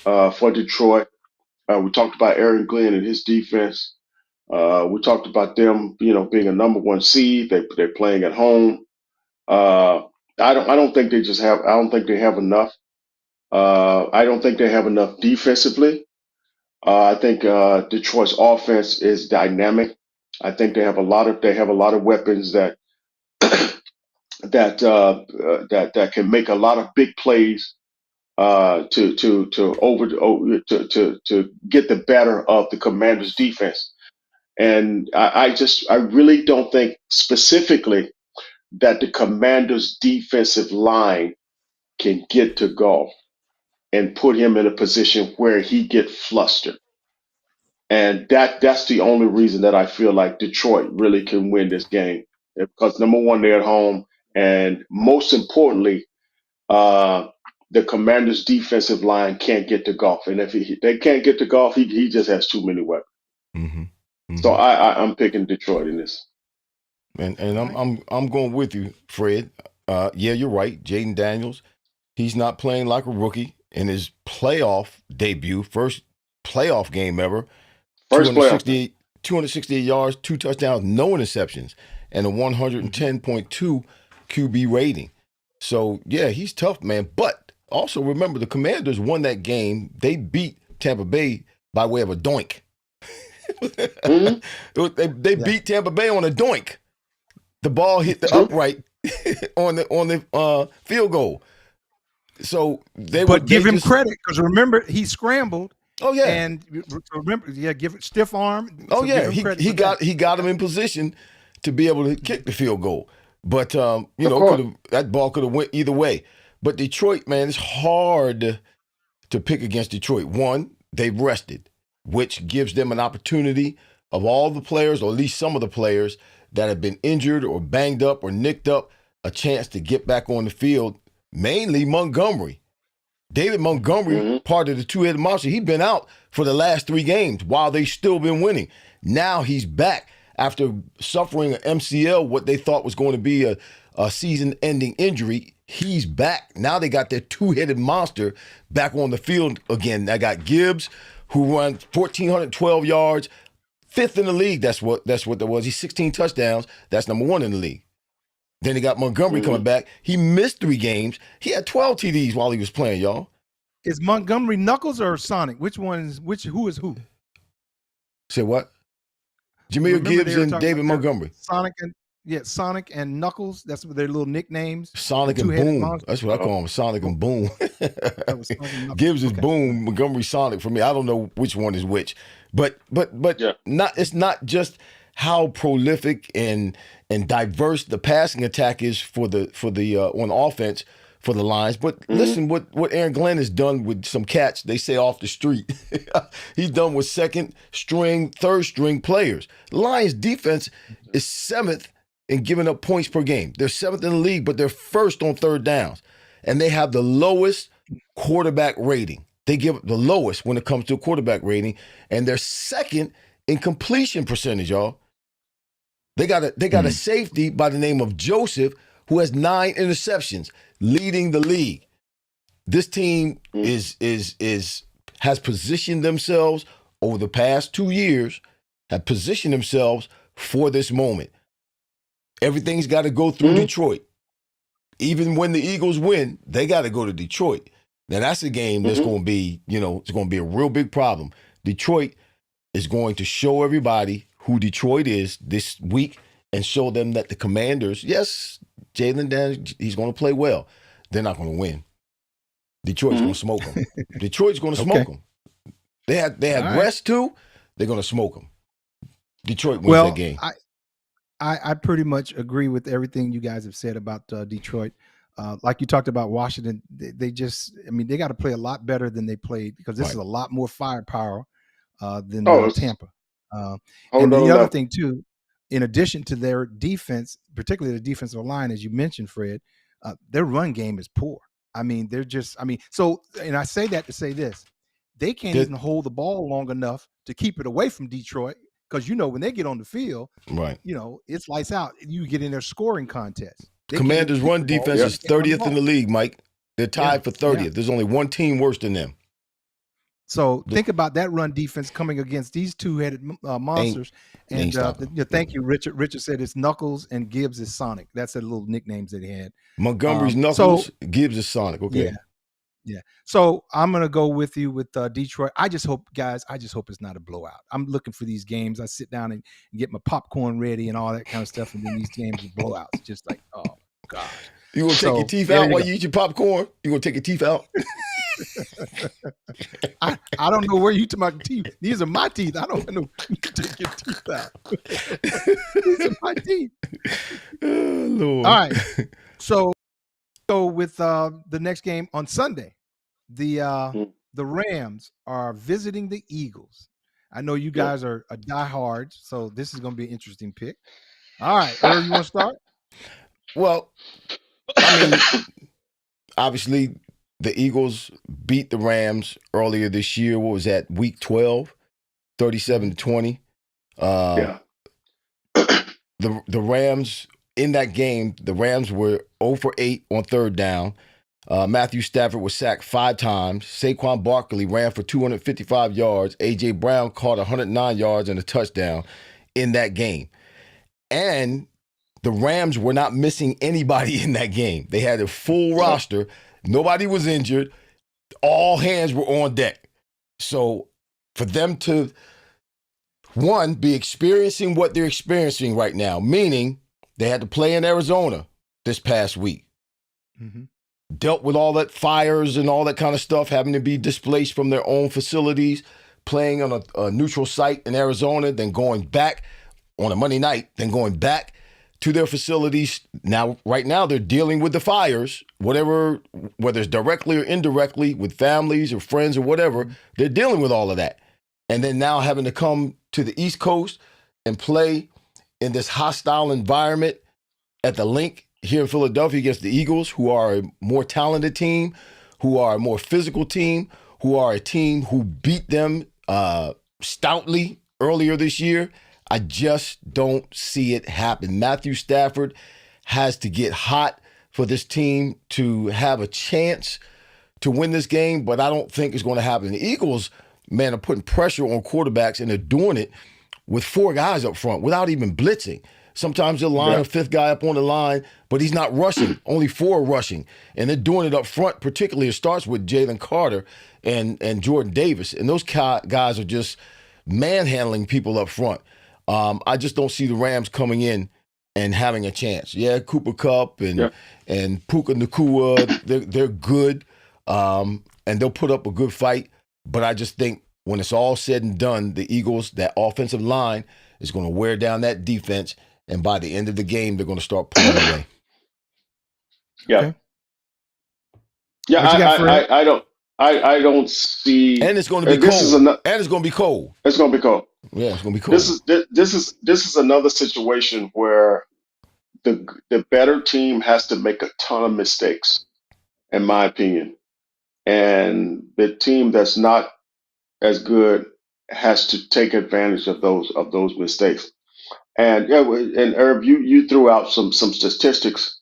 for Detroit. We talked about Aaron Glenn and his defense. We talked about them, being a number 1 seed. They're playing at home. Uh, I don't think they just have. I don't think they have enough. I don't think they have enough defensively. I think Detroit's offense is dynamic. I think they have a lot of weapons that that can make a lot of big plays to get the better of the Commanders' defense. And I really don't think specifically that the Commanders' defensive line can get to Goff and put him in a position where he get flustered. And that's the only reason that I feel like Detroit really can win this game. Because number one, they're at home, and most importantly, uh, the Commanders' defensive line can't get to Goff. And if they can't get to Goff, he just has too many weapons. Mm-hmm. So Mm-hmm. I'm picking Detroit in this. And All I'm right. I'm going with you, Fred. Yeah, you're right. Jaden Daniels, he's not playing like a rookie in his playoff debut, first playoff game ever. First playoff game. 268 yards, 2 touchdowns, no interceptions, and a Mhm. 110.2 QB rating. So yeah, he's tough, man. But also remember, the Commanders won that game. They beat Tampa Bay by way of a doink. Hmm. They Yeah. beat Tampa Bay on a doink. The ball hit the True. upright on the field goal. So But they give him just credit because remember he scrambled oh yeah. and remember, yeah, give it stiff arm. Oh So give yeah, him credit he for that. got him in position to be able to kick the field goal. But Of course. that ball could have went either way. But Detroit, man, it's hard to pick against Detroit. One, they've rested, which gives them an opportunity of all the players, or at least some of the players that have been injured or banged up or nicked up, a chance to get back on the field. Mainly Montgomery. David Montgomery, Hmm. part of the two-headed monster, he's been out for the last 3 games while they still been winning. Now he's back after suffering an MCL, what they thought was going to be a season-ending injury. He's back. Now they got their two-headed monster back on the field again. I got Gibbs, who runs 1,412 yards, 5th in the league. That's what that was. He's 16 touchdowns. That's number 1 in the league. Then they got Montgomery Hmm. coming back. He missed 3 games. He had 12 TDs while he was playing, y'all. Is Montgomery Knuckles or Sonic? Which one is which? Who is who? Say what? Jameer Remember Gibbs they were and talking David about Montgomery. Sonic and Knuckles. That's their little nicknames. Sonic The and two-headed Boom. monster. That's what I call him. Sonic and Boom. That was Sonic and Knuckles. Gibbs is Okay. Boom. Montgomery Sonic for me. I don't know which one is which. But Yeah. not it's not just how prolific and diverse the passing attack is for the on offense for the Lions. But listen, what Aaron Glenn has done with some cats, they say off the street. He's done with second string, third string players. The Lions defense is 7th in giving up points per game. They're 7th in the league, but they're 1st on third downs. And they have the lowest quarterback rating. They give up the lowest when it comes to a quarterback rating, and they're 2nd in completion percentage, y'all. They got a safety by the name of Joseph who has 9 interceptions, leading the league. This team has positioned themselves over the past 2 years, have positioned themselves for this moment. Everything's got to go through Hmm. Detroit. Even when the Eagles win, they got to go to Detroit. Now that's a game that's Hmm. going to be, it's going to be a real big problem. Detroit is going to show everybody who Detroit is this week and show them that the Commanders, yes, Jalen Daniels, he's going to play well. They're not going to win. Detroit's going to smoke them. Detroit's going to smoke them. They had All right. rest too. They're going to smoke them. Detroit wins that Well, game. I pretty much agree with everything you guys have said about Detroit. Like you talked about Washington, they just, I mean, they got to play a lot better than they played because this Right. is a lot more firepower than Oh, it's Tampa. whole And the nother other level. thing too, in addition to their defense, particularly the defensive line, as you mentioned, Fred, their run game is poor. I mean, they're just, I mean, so, and I say that to say this, they can't That- even hold the ball long enough to keep it away from Detroit because, when they get on the field, Right. it's lights out. You get in their scoring contest. They can't Commanders' keep run the ball. defense Yeah. is They can't run the 30th in the ball. league, Mike. They're tied for 30th. Yeah. There's only one team worse than them. So think about that run defense coming against these two-headed monsters. Ain't stopping. Thank you, Richard. Richard said it's Knuckles and Gibbs is Sonic. That's the little nicknames that he had. Montgomery's Knuckles, Gibbs is Sonic. Okay. Yeah. So I'm gonna go with you with Detroit. I just hope, guys. It's not a blowout. I'm looking for these games. I sit down and get my popcorn ready and all that kind of stuff, and then these games are blowouts. Just like, oh gosh. You gonna take your teeth out while you eat your popcorn? You gonna take your teeth out? I don't know where you took my teeth. These are my teeth. I don't know. Take your teeth out. These are my teeth. Oh, Lord. All right. So with the next game on Sunday, the Rams are visiting the Eagles. I know you guys are diehards, so this is going to be an interesting pick. All right, Irv, you want to start? Well, I mean, obviously, the Eagles beat the Rams earlier this year. What was that? Week 12, 37-20. The Rams in that game, the Rams were 0 for 8 on third down. Matthew Stafford was sacked 5 times. Saquon Barkley ran for 255 yards. A.J. Brown caught 109 yards and a touchdown in that game. And the Rams were not missing anybody in that game. They had a full roster. Nobody was injured. All hands were on deck. So for them to, one, be experiencing what they're experiencing right now, meaning they had to play in Arizona this past week. Mm-hmm. Dealt with all that fires and all that kind of stuff, having to be displaced from their own facilities, playing on a neutral site in Arizona, then going back on a Monday night, then going back to their facilities. Now, right now, they're dealing with the fires, whether it's directly or indirectly with families or friends or whatever, they're dealing with all of that. And then now having to come to the East Coast and play in this hostile environment at the Link here in Philadelphia against the Eagles, who are a more talented team, who are a more physical team, who are a team who beat them stoutly earlier this year. I just don't see it happen. Matthew Stafford has to get hot for this team to have a chance to win this game, but I don't think it's going to happen. The Eagles, man, are putting pressure on quarterbacks, and they're doing it with 4 guys up front without even blitzing. Sometimes they'll line a 5th guy up on the line, but he's not rushing. Only 4 rushing. And they're doing it up front, particularly it starts with Jalen Carter and Jordan Davis. And those guys are just manhandling people up front. I just don't see the Rams coming in and having a chance. Yeah, Cooper Kupp and Puka Nacua, they're good, and they'll put up a good fight. But I just think when it's all said and done, the Eagles, that offensive line, is going to wear down that defense, and by the end of the game, they're going to start pulling away. Yeah, Okay. yeah. I don't see. And it's going to be cold. And it's going to be cold. It's going to be cold. Yeah, it's going to be cold. This is another situation where the better team has to make a ton of mistakes, in my opinion, and the team that's not as good has to take advantage of those mistakes. And Herb, you threw out some statistics,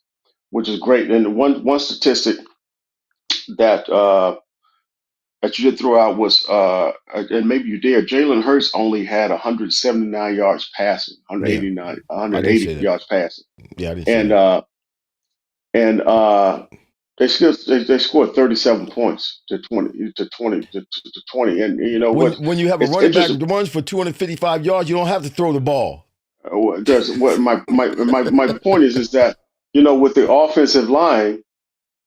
which is great. And one statistic that that you did throw out was, and maybe you did. Jalen Hurts only had 179 yards passing, 180 yards passing. Yeah, I didn't see that. And they scored 37 points to 20. And you know when you have a running back that runs for 255 yards, you don't have to throw the ball. My point is that, you know, with the offensive line,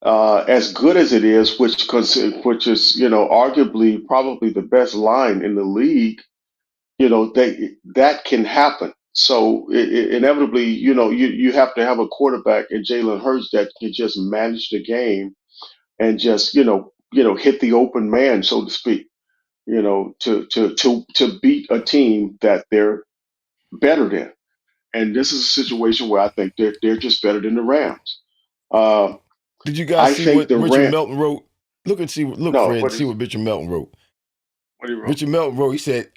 as good as it is, which is, you know, arguably probably the best line in the league, you know, that can happen. So inevitably, you know, you have to have a quarterback in Jalen Hurts that can just manage the game and just, you know, hit the open man, so to speak, you know, to beat a team that they're better than. And this is a situation where I think they're just better than the Rams. Did you guys see what Richard Melton wrote? Fred, see what Richard Melton wrote. What he wrote? Richard Melton wrote, he said,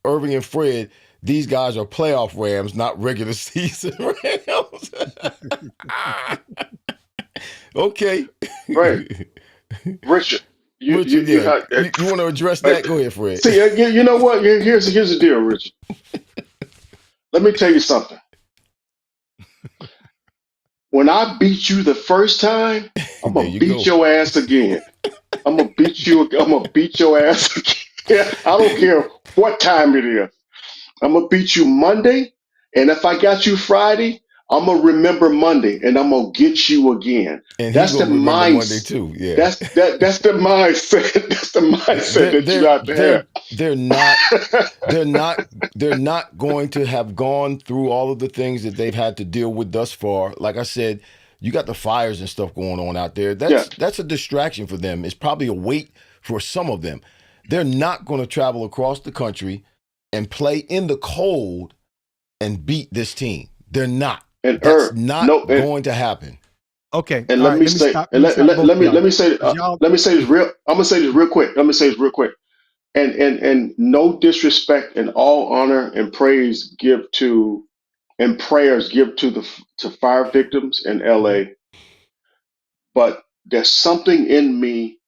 Irving and Fred, these guys are playoff Rams, not regular season Rams. Okay. Right. Richard, Richard, you want to address that? Go ahead, Fred. See, you know what? Here's the deal, Richard. Let me tell you something. When I beat you the first time, I'm gonna beat your ass again. I'm gonna beat your ass again. I don't care what time it is. I'm gonna beat you Monday, and if I got you Friday, I'm gonna remember Monday, and I'm gonna get you again. And That's he's the gonna remember Monday mindset. too. Yeah, That's the mindset. That's the mindset that you have to they're not going to have gone through all of the things that they've had to deal with thus far. Like I said, you got the fires and stuff going on out there. Yeah. That's a distraction for them. It's probably a weight for some of them. They're not going to travel across the country and play in the cold and beat this team. They're not. And That's not no, going to happen. Okay. and all let right, me say, stop- and stop both of y'all. let me say, Y'all- let me say this real. I'm gonna say this real quick. Let me say this real quick. And no disrespect and all honor and praise give to and prayers give to fire victims in LA. But there's something in me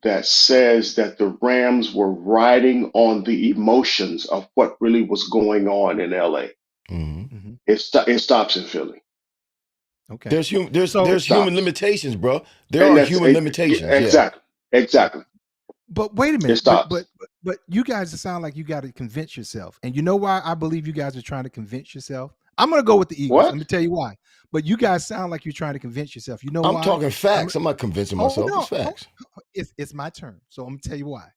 that says that the Rams were riding on the emotions of what really was going on in LA. Mm-hmm. It stops in Philly. Okay. There's So- human Stops. limitations, bro. There And are that's human limitations. Yeah. Exactly. But wait a It minute. stops. But you guys sound like you got to convince yourself. And you know why I believe you guys are trying to convince yourself? I'm going to go with the Eagles. What? Let me tell you why. But you guys sound like you're trying to convince yourself. You know why? I'm talking facts. I'm not convincing myself. no. It's facts. It's my turn. So I'm going to tell you why.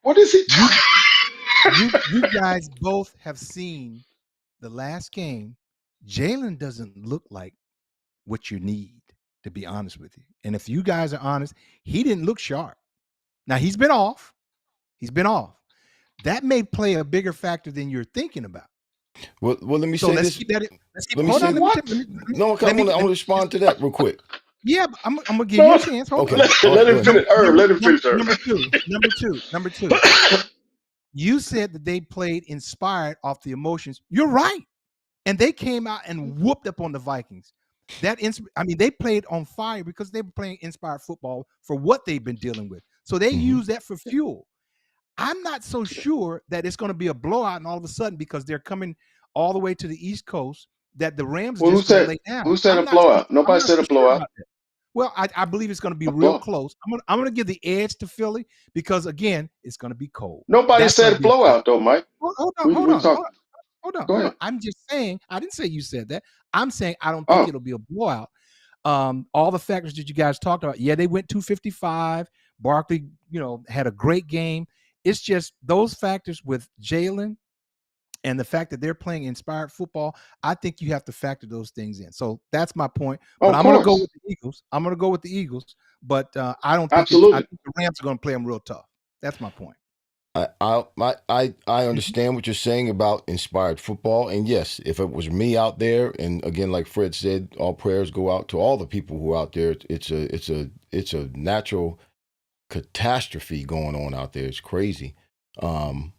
What is it? You guys both have seen the last game. Jalen doesn't look like what you need, to be honest with you. And if you guys are honest, he didn't look sharp. Now he's been off. That may play a bigger factor than you're thinking about. Well, let me So say let's this. keep that. Let's keep. Let me Hold say on. what? Let me, No, I want to respond to that real quick. yeah, but I'm gonna give you a chance. Hold Okay. on. Let him finish. Let him finish. Number two. You said that they played inspired off the emotions. You're right, and they came out and whooped up on the Vikings. They played on fire because they were playing inspired football for what they've been dealing with. So they use that for fuel. I'm not so sure that it's going to be a blowout, and all of a sudden, because they're coming all the way to the East Coast, that the Rams Well, are just going to lay down. who said I'm a not blowout? I'm Nobody not said so a sure blowout. about that. Well, I believe it's going to be A real blowout. close. I'm gonna give the edge to Philly because again, it's going to be cold. Nobody That's said gonna a be a blowout though, Mike. hold We on. talk. Go Hold on. ahead. I'm just saying. I didn't say you said that. I'm saying I don't think Oh, it'll be a blowout. All the factors that you guys talked about. Yeah, they went 255. Barkley, had a great game. It's just those factors with Jalen and the fact that they're playing inspired football. I think you have to factor those things in. So that's my point. But of I'm going to go course. with the Eagles. But I don't think I Absolutely. think the Rams are going to play them real tough. That's my point. I understand what you're saying about inspired football, and yes, if it was me out there, and again, like Fred said, all prayers go out to all the people who are out there. It's a natural catastrophe going on out there. It's crazy. Well,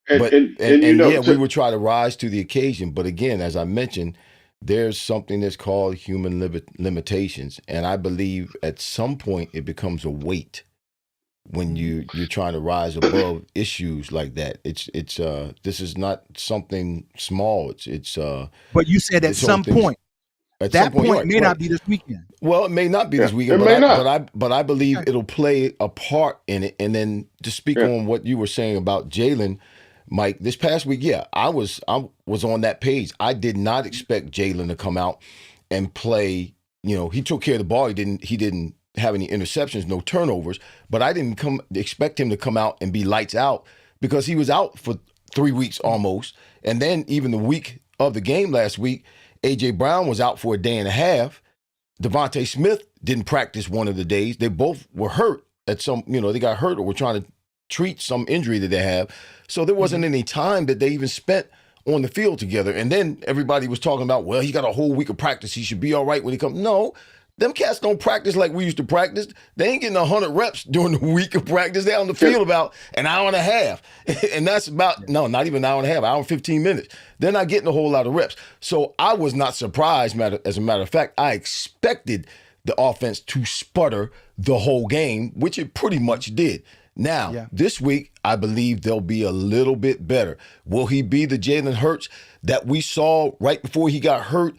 But and yeah, we would try to rise to the occasion. But again, as I mentioned, there's something that's called human limitations, and I believe at some point it becomes a weight when you're trying to rise above issues like that. This is not something small. But you said at some point. At That some point, point right, may not right. be this weekend. Well, it may not be this Yeah, weekend, it but may not. but I believe Okay. it'll play a part in it. And then to speak Yeah. on what you were saying about Jalen, Mike, this past week, yeah, I was on that page. I did not expect Jalen to come out and play. He took care of the ball. He didn't have any interceptions, no turnovers. But I didn't expect him to come out and be lights out because he was out for 3 weeks almost. And then even the week of the game last week, A.J. Brown was out for a day and a half. Devontae Smith didn't practice one of the days. They both were hurt at some, they got hurt or were trying to treat some injury that they have. So there wasn't any time that they even spent on the field together. And then everybody was talking about, well, he got a whole week of practice. He should be all right when he comes. No, them cats don't practice like we used to practice. They ain't getting 100 reps during the week of practice. They're on the field about an hour and a half. And that's about, no, not even an hour and a half, hour and 15 minutes. They're not getting a whole lot of reps. So I was not surprised. As a matter of fact, I expected the offense to sputter the whole game, which it pretty much did. Now, this week, I believe they'll be a little bit better. Will he be the Jalen Hurts that we saw right before he got hurt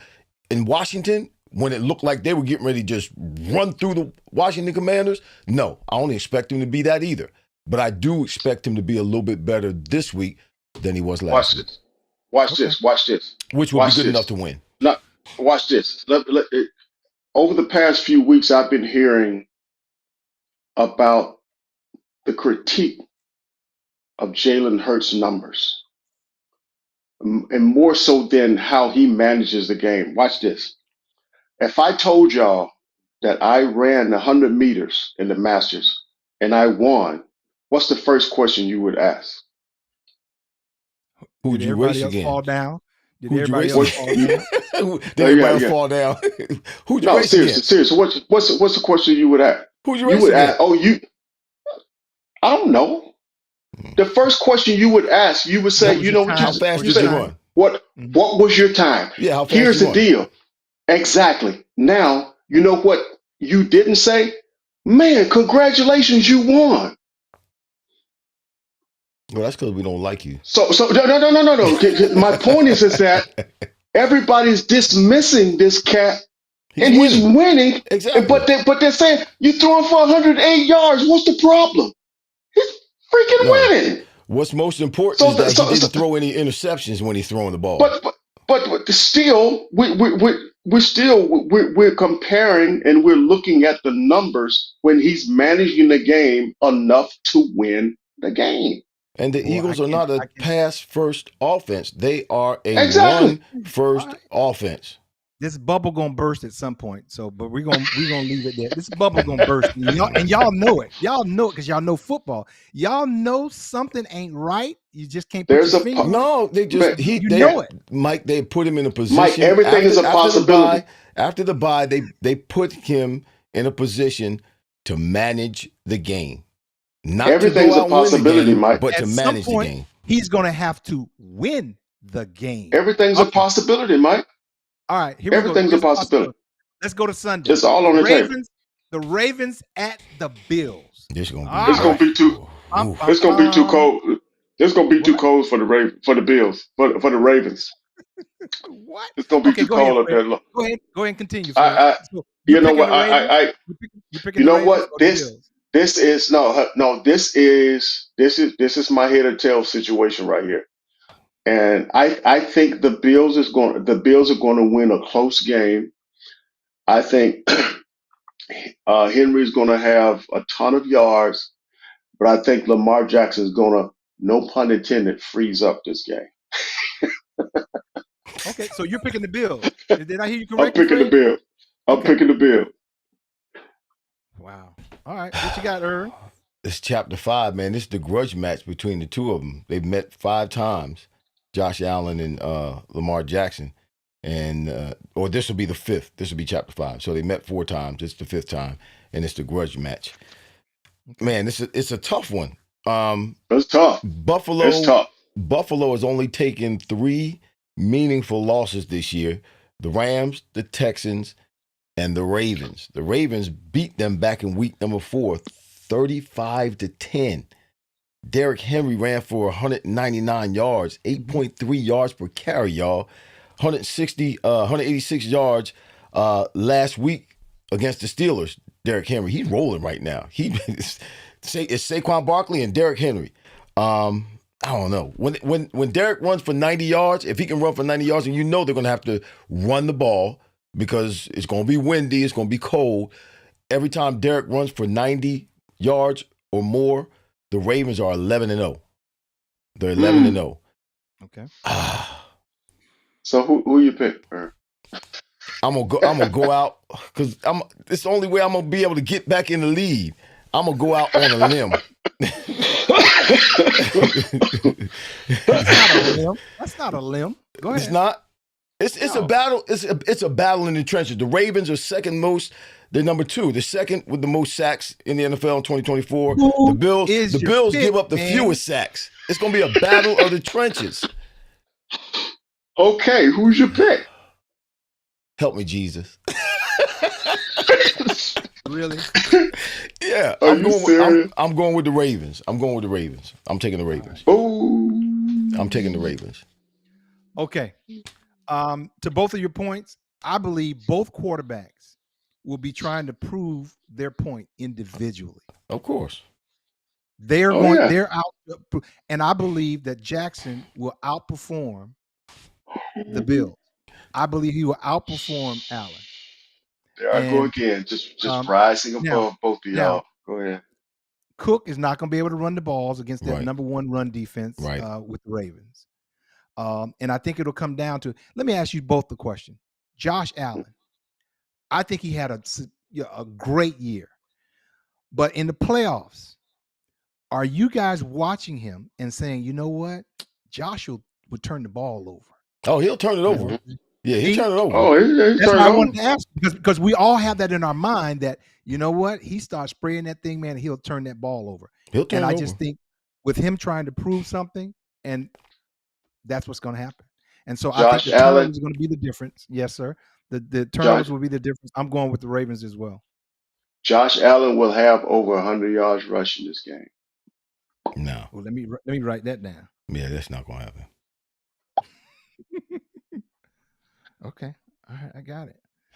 in Washington when it looked like they were getting ready to just run through the Washington Commanders? No, I don't expect him to be that either. But I do expect him to be a little bit better this week than he was last week. Watch this. Which will be good enough to win. Watch this. Over the past few weeks, I've been hearing about the critique of Jalen Hurts' numbers, and more so than how he manages the game. Watch this. If I told y'all that I ran 100 meters in the Masters and I won, what's the first question you would ask? Who'd you race against? Fall down? Did Who'd everybody else fall down? Did everybody fall down? Who'd you race against? Seriously. What's the question you would ask? Who'd you race against? I don't know. The first question you would ask, you would say, how fast did you run? What was your time? Yeah, how fast Here's you the run? deal. Exactly. Now, you know what you didn't say? Man, congratulations, you won. Well, that's because we don't like you. So no. My point is that everybody's dismissing this cat, he's winning. Exactly. But they're saying you're throwing for 108 yards. What's the problem? He's freaking winning. What's most important is that he didn't throw any interceptions when he's throwing the ball. But still, we're comparing and we're looking at the numbers when he's managing the game enough to win the game. And the Eagles are not a pass-first offense. They are a run-first offense. This bubble gonna burst at some point. So, but we're gonna leave it there. This bubble gonna burst, and y'all know it. Y'all know it because y'all know football. Y'all know something ain't right. You just can't. There's a no. They just know it. Mike, they put him in a position. Mike, everything is a possibility. After the bye, they put him in a position to manage the game. Not everything's to go out a possibility, game, Mike. but at to manage some point, the game. He's gonna have to win the game. Everything's a possibility, Mike. All right, here we go. Everything's a possibility. Let's go to Sunday. It's all on the table. The Ravens at the Bills. It's gonna be too cold. It's gonna be too cold for the Bills, for the Ravens. What? It's gonna be too cold up there. Go ahead and continue. You know what? You know what? This is my head or tail situation right here. And I think the Bills are going to win a close game. I think Henry's going to have a ton of yards, but I think Lamar Jackson is going to, no pun intended, freeze up this game. Okay, so you're picking the Bills. Did I hear you correctly? I'm picking the Bills. I'm picking the Bills. Wow. All right, what you got, Irving? It's chapter 5, man. This is the grudge match between the two of them. They've met 5 times, Josh Allen and Lamar Jackson. And or this will be the 5th. This will be chapter 5. So they met 4 times. It's the 5th time, and it's the grudge match. Man, it's a tough one. It's tough. Buffalo has only taken 3 meaningful losses this year: the Rams, the Texans, and the Ravens. The Ravens beat them back in week number 4, 35-10. Derrick Henry ran for 199 yards, 8.3 yards per carry, y'all. 186 yards last week against the Steelers. Derrick Henry, he's rolling right now. It's Saquon Barkley and Derrick Henry. I don't know. When Derrick runs for 90 yards, if he can run for 90 yards, and they're going to have to run the ball because it's going to be windy, it's going to be cold. Every time Derrick runs for 90 yards or more, the Ravens are 11-0. They're 11-0. Okay. So who you pick? I'm gonna go out because it's the only way I'm gonna be able to get back in the lead. I'm gonna go out on a limb. That's not a limb. Go ahead. It's not. It's a battle. It's a battle in the trenches. The Ravens are second most. They're number 2. They're second with the most sacks in the NFL in 2024. The Bills give up the fewest sacks. It's gonna be a battle of the trenches. Okay, who's your pick? Help me, Jesus. Really? Yeah, Are you serious? I'm going with the Ravens. I'm taking the Ravens. Boom. I'm taking the Ravens. Okay. To both of your points, I believe both quarterbacks will be trying to prove their point individually. Of course. They're Oh, going. yeah. They're out, and I believe that Jackson will outperform the Bills. I believe he will outperform Allen. There I go And again, just um, rising now, above both of now y'all. Go ahead. Cook is not going to be able to run the balls against that Right. number one run defense Right. with the Ravens. And I think it'll come down to. Let me ask you both the question. Josh Allen, I think he had a great year, but in the playoffs, are you guys watching him and saying, you know what, Josh would turn the ball over? Oh, he'll turn it over. Yeah, he'll turn it over. Oh, he's That's turned why I over. wanted to ask, because we all have that in our mind that, you know what, he starts spraying that thing, man, he'll turn that ball over. He'll turn And it I over. just think with him trying to prove something, and that's what's going to happen. And so I think Josh the Allen. turnovers are going to be the difference. Yes, sir. The turnovers will be the difference. I'm going with the Ravens as well. Josh Allen will have over 100 yards rushing this game. No. Well, let me write that down. Yeah, that's not going to happen. Okay. All right, I got it.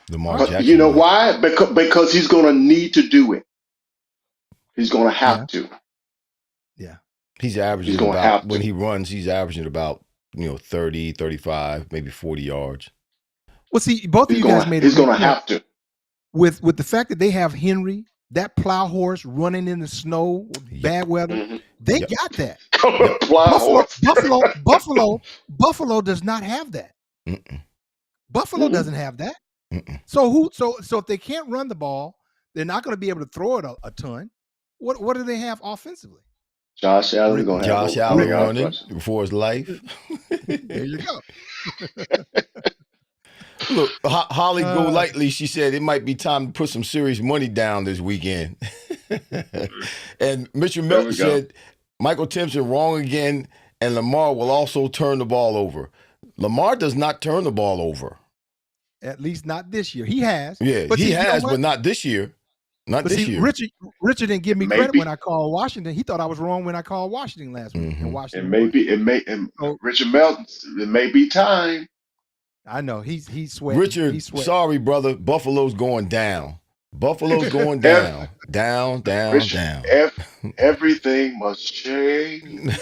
Lamar But Jackson. you know why? Because he's going to need to do it. He's going to have to. Yeah. He's averaging gonna about, have to. when he runs, he's averaging about, 30, 35, maybe 40 yards. Well, see, both of He's you guys going. made He's a good going to point. have to. With the fact that they have Henry, that plow horse running in the snow, bad weather, Mm-hmm. they got that. Plow horse. Buffalo does not have that. Mm-mm. Buffalo doesn't have that. Mm-mm. So if they can't run the ball, they're not going to be able to throw it a ton. What do they have offensively? Josh Allen going to have Josh over Allen 100 yards running rushing. for his life. There you go. Look, Holly Golightly, she said it might be time to put some serious money down this weekend. And Mr. Melton said, Michael Timpson wrong again, and Lamar will also turn the ball over. Lamar does not turn the ball over. At least not this year. He has. Yeah, but he see, has, you know but not this year. Not this year. Richard didn't give me credit Maybe. when I called Washington. He thought I was wrong when I called Washington last week. And Washington won. Richard Melton, it may be time. I know he's sweating. Richard, he's sweating. Sorry, brother. Buffalo's going down. Buffalo's going down. down. Richard, everything must change.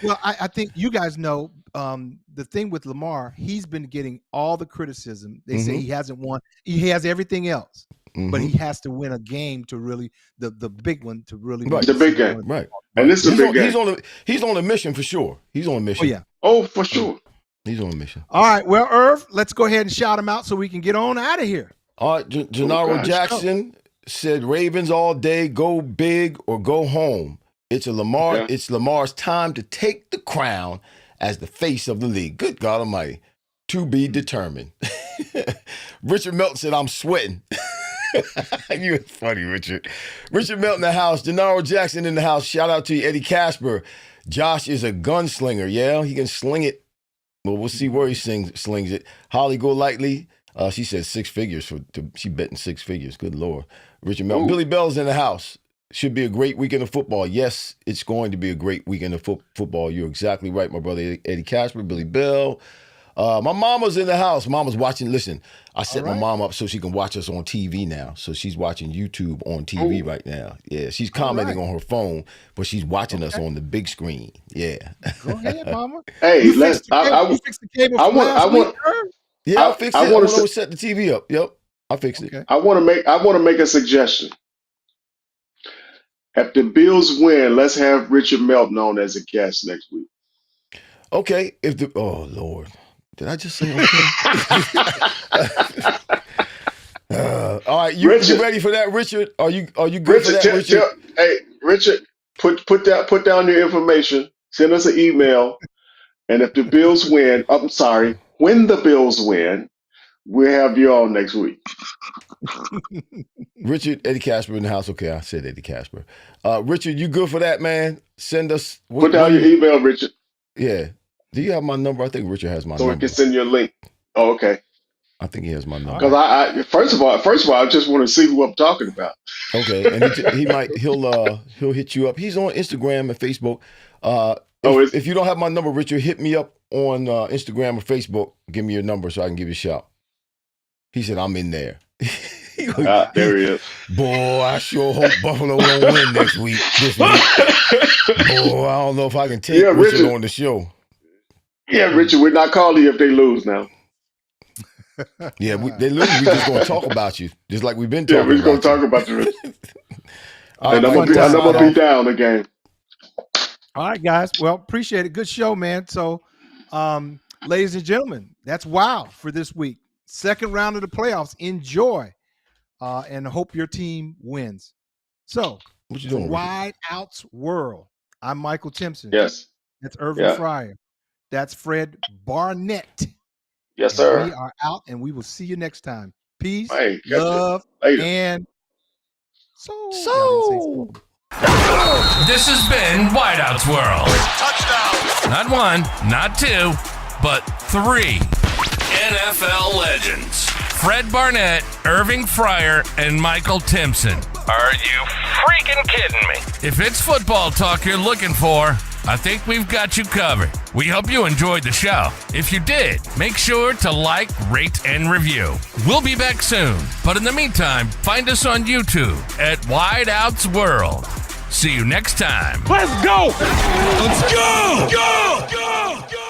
Well, I think you guys know the thing with Lamar, he's been getting all the criticism. They say he hasn't won. He has everything else, but he has to win a game to really the big one to really. Right. The big game, right? And this is a big game. He's on a mission for sure. He's on a mission. Oh yeah. Oh, for sure. He's on a mission. All right. Well, Irv, let's go ahead and shout him out so we can get on out of here. All right. Gennaro Jackson said, "Ravens all day. Go big or go home. It's Lamar. Yeah. It's Lamar's time to take the crown as the face of the league. Good God Almighty, to be determined." Richard Melton said, "I'm sweating." You're funny, Richard. Richard Melton in the house. Gennaro Jackson in the house. Shout out to you, Eddie Casper. Josh is a gunslinger. Yeah, he can sling it. Well, we'll see where he slings it. Holly Golightly. She said 6 figures she betting 6 figures. Good Lord. Richard Melton. Billy Bell's in the house. Should be a great weekend of football. Yes, it's going to be a great weekend of football. You're exactly right, my brother Eddie Casper, Billy Bell. My mama's in the house. Mama's watching. Listen, I set my mom up so she can watch us on TV now. So she's watching YouTube on TV right now. Yeah, she's commenting on her phone, but she's watching us on the big screen. Yeah. Go ahead, Mama. Hey, you fixed the cable from last week, Irv? Yeah, I fixed it. I want to set the TV up. Yep, I fixed it. I want to make a suggestion. If the Bills win, let's have Richard Melton on as a guest next week. Okay. Oh Lord, did I just say okay? All right, you ready for that, Richard? Are you good for that, Richard? Hey, Richard, put down your information. Send us an email, and if the Bills win, when the Bills win, we'll have you on next week. Richard, Eddie Casper in the house. Okay, I said Eddie Casper. Richard, you good for that, man? Send us. Put down your email, Richard. Yeah. Do you have my number? I think Richard has my number. So we can send you a link. Oh, okay. I think he has my number. Because I first of all, I just want to see who I'm talking about. Okay, and he'll hit you up. He's on Instagram and Facebook. If you don't have my number, Richard, hit me up on Instagram or Facebook. Give me your number so I can give you a shout. He said, I'm in there. There he is. Boy, I sure hope Buffalo won't win this week. Boy, I don't know if I can take Richard on the show. Yeah, Richard, we're not calling you if they lose now. Yeah, they lose. We're just going to talk about you, just like we've been talking about you. Yeah, we're just going to talk about you, Richard. And I'm going to be down the game. All right, guys. Well, appreciate it. Good show, man. So, ladies and gentlemen, that's wow for this week. Second round of the playoffs. Enjoy, and hope your team wins. So, what you doing? Wide Outs World. I'm Michael Timpson. Yes. That's Irving Fryar. That's Fred Barnett. Yes, sir. We are out, and we will see you next time. Peace, hey, love, and so. This has been Wideout's World. Touchdown. Not one, not two, but 3 NFL legends. Fred Barnett, Irving Fryar, and Michael Timpson. Are you freaking kidding me? If it's football talk you're looking for, I think we've got you covered. We hope you enjoyed the show. If you did, make sure to like, rate, and review. We'll be back soon. But in the meantime, find us on YouTube at Wideouts World. See you next time. Let's go! Let's go! Go! Go! Go!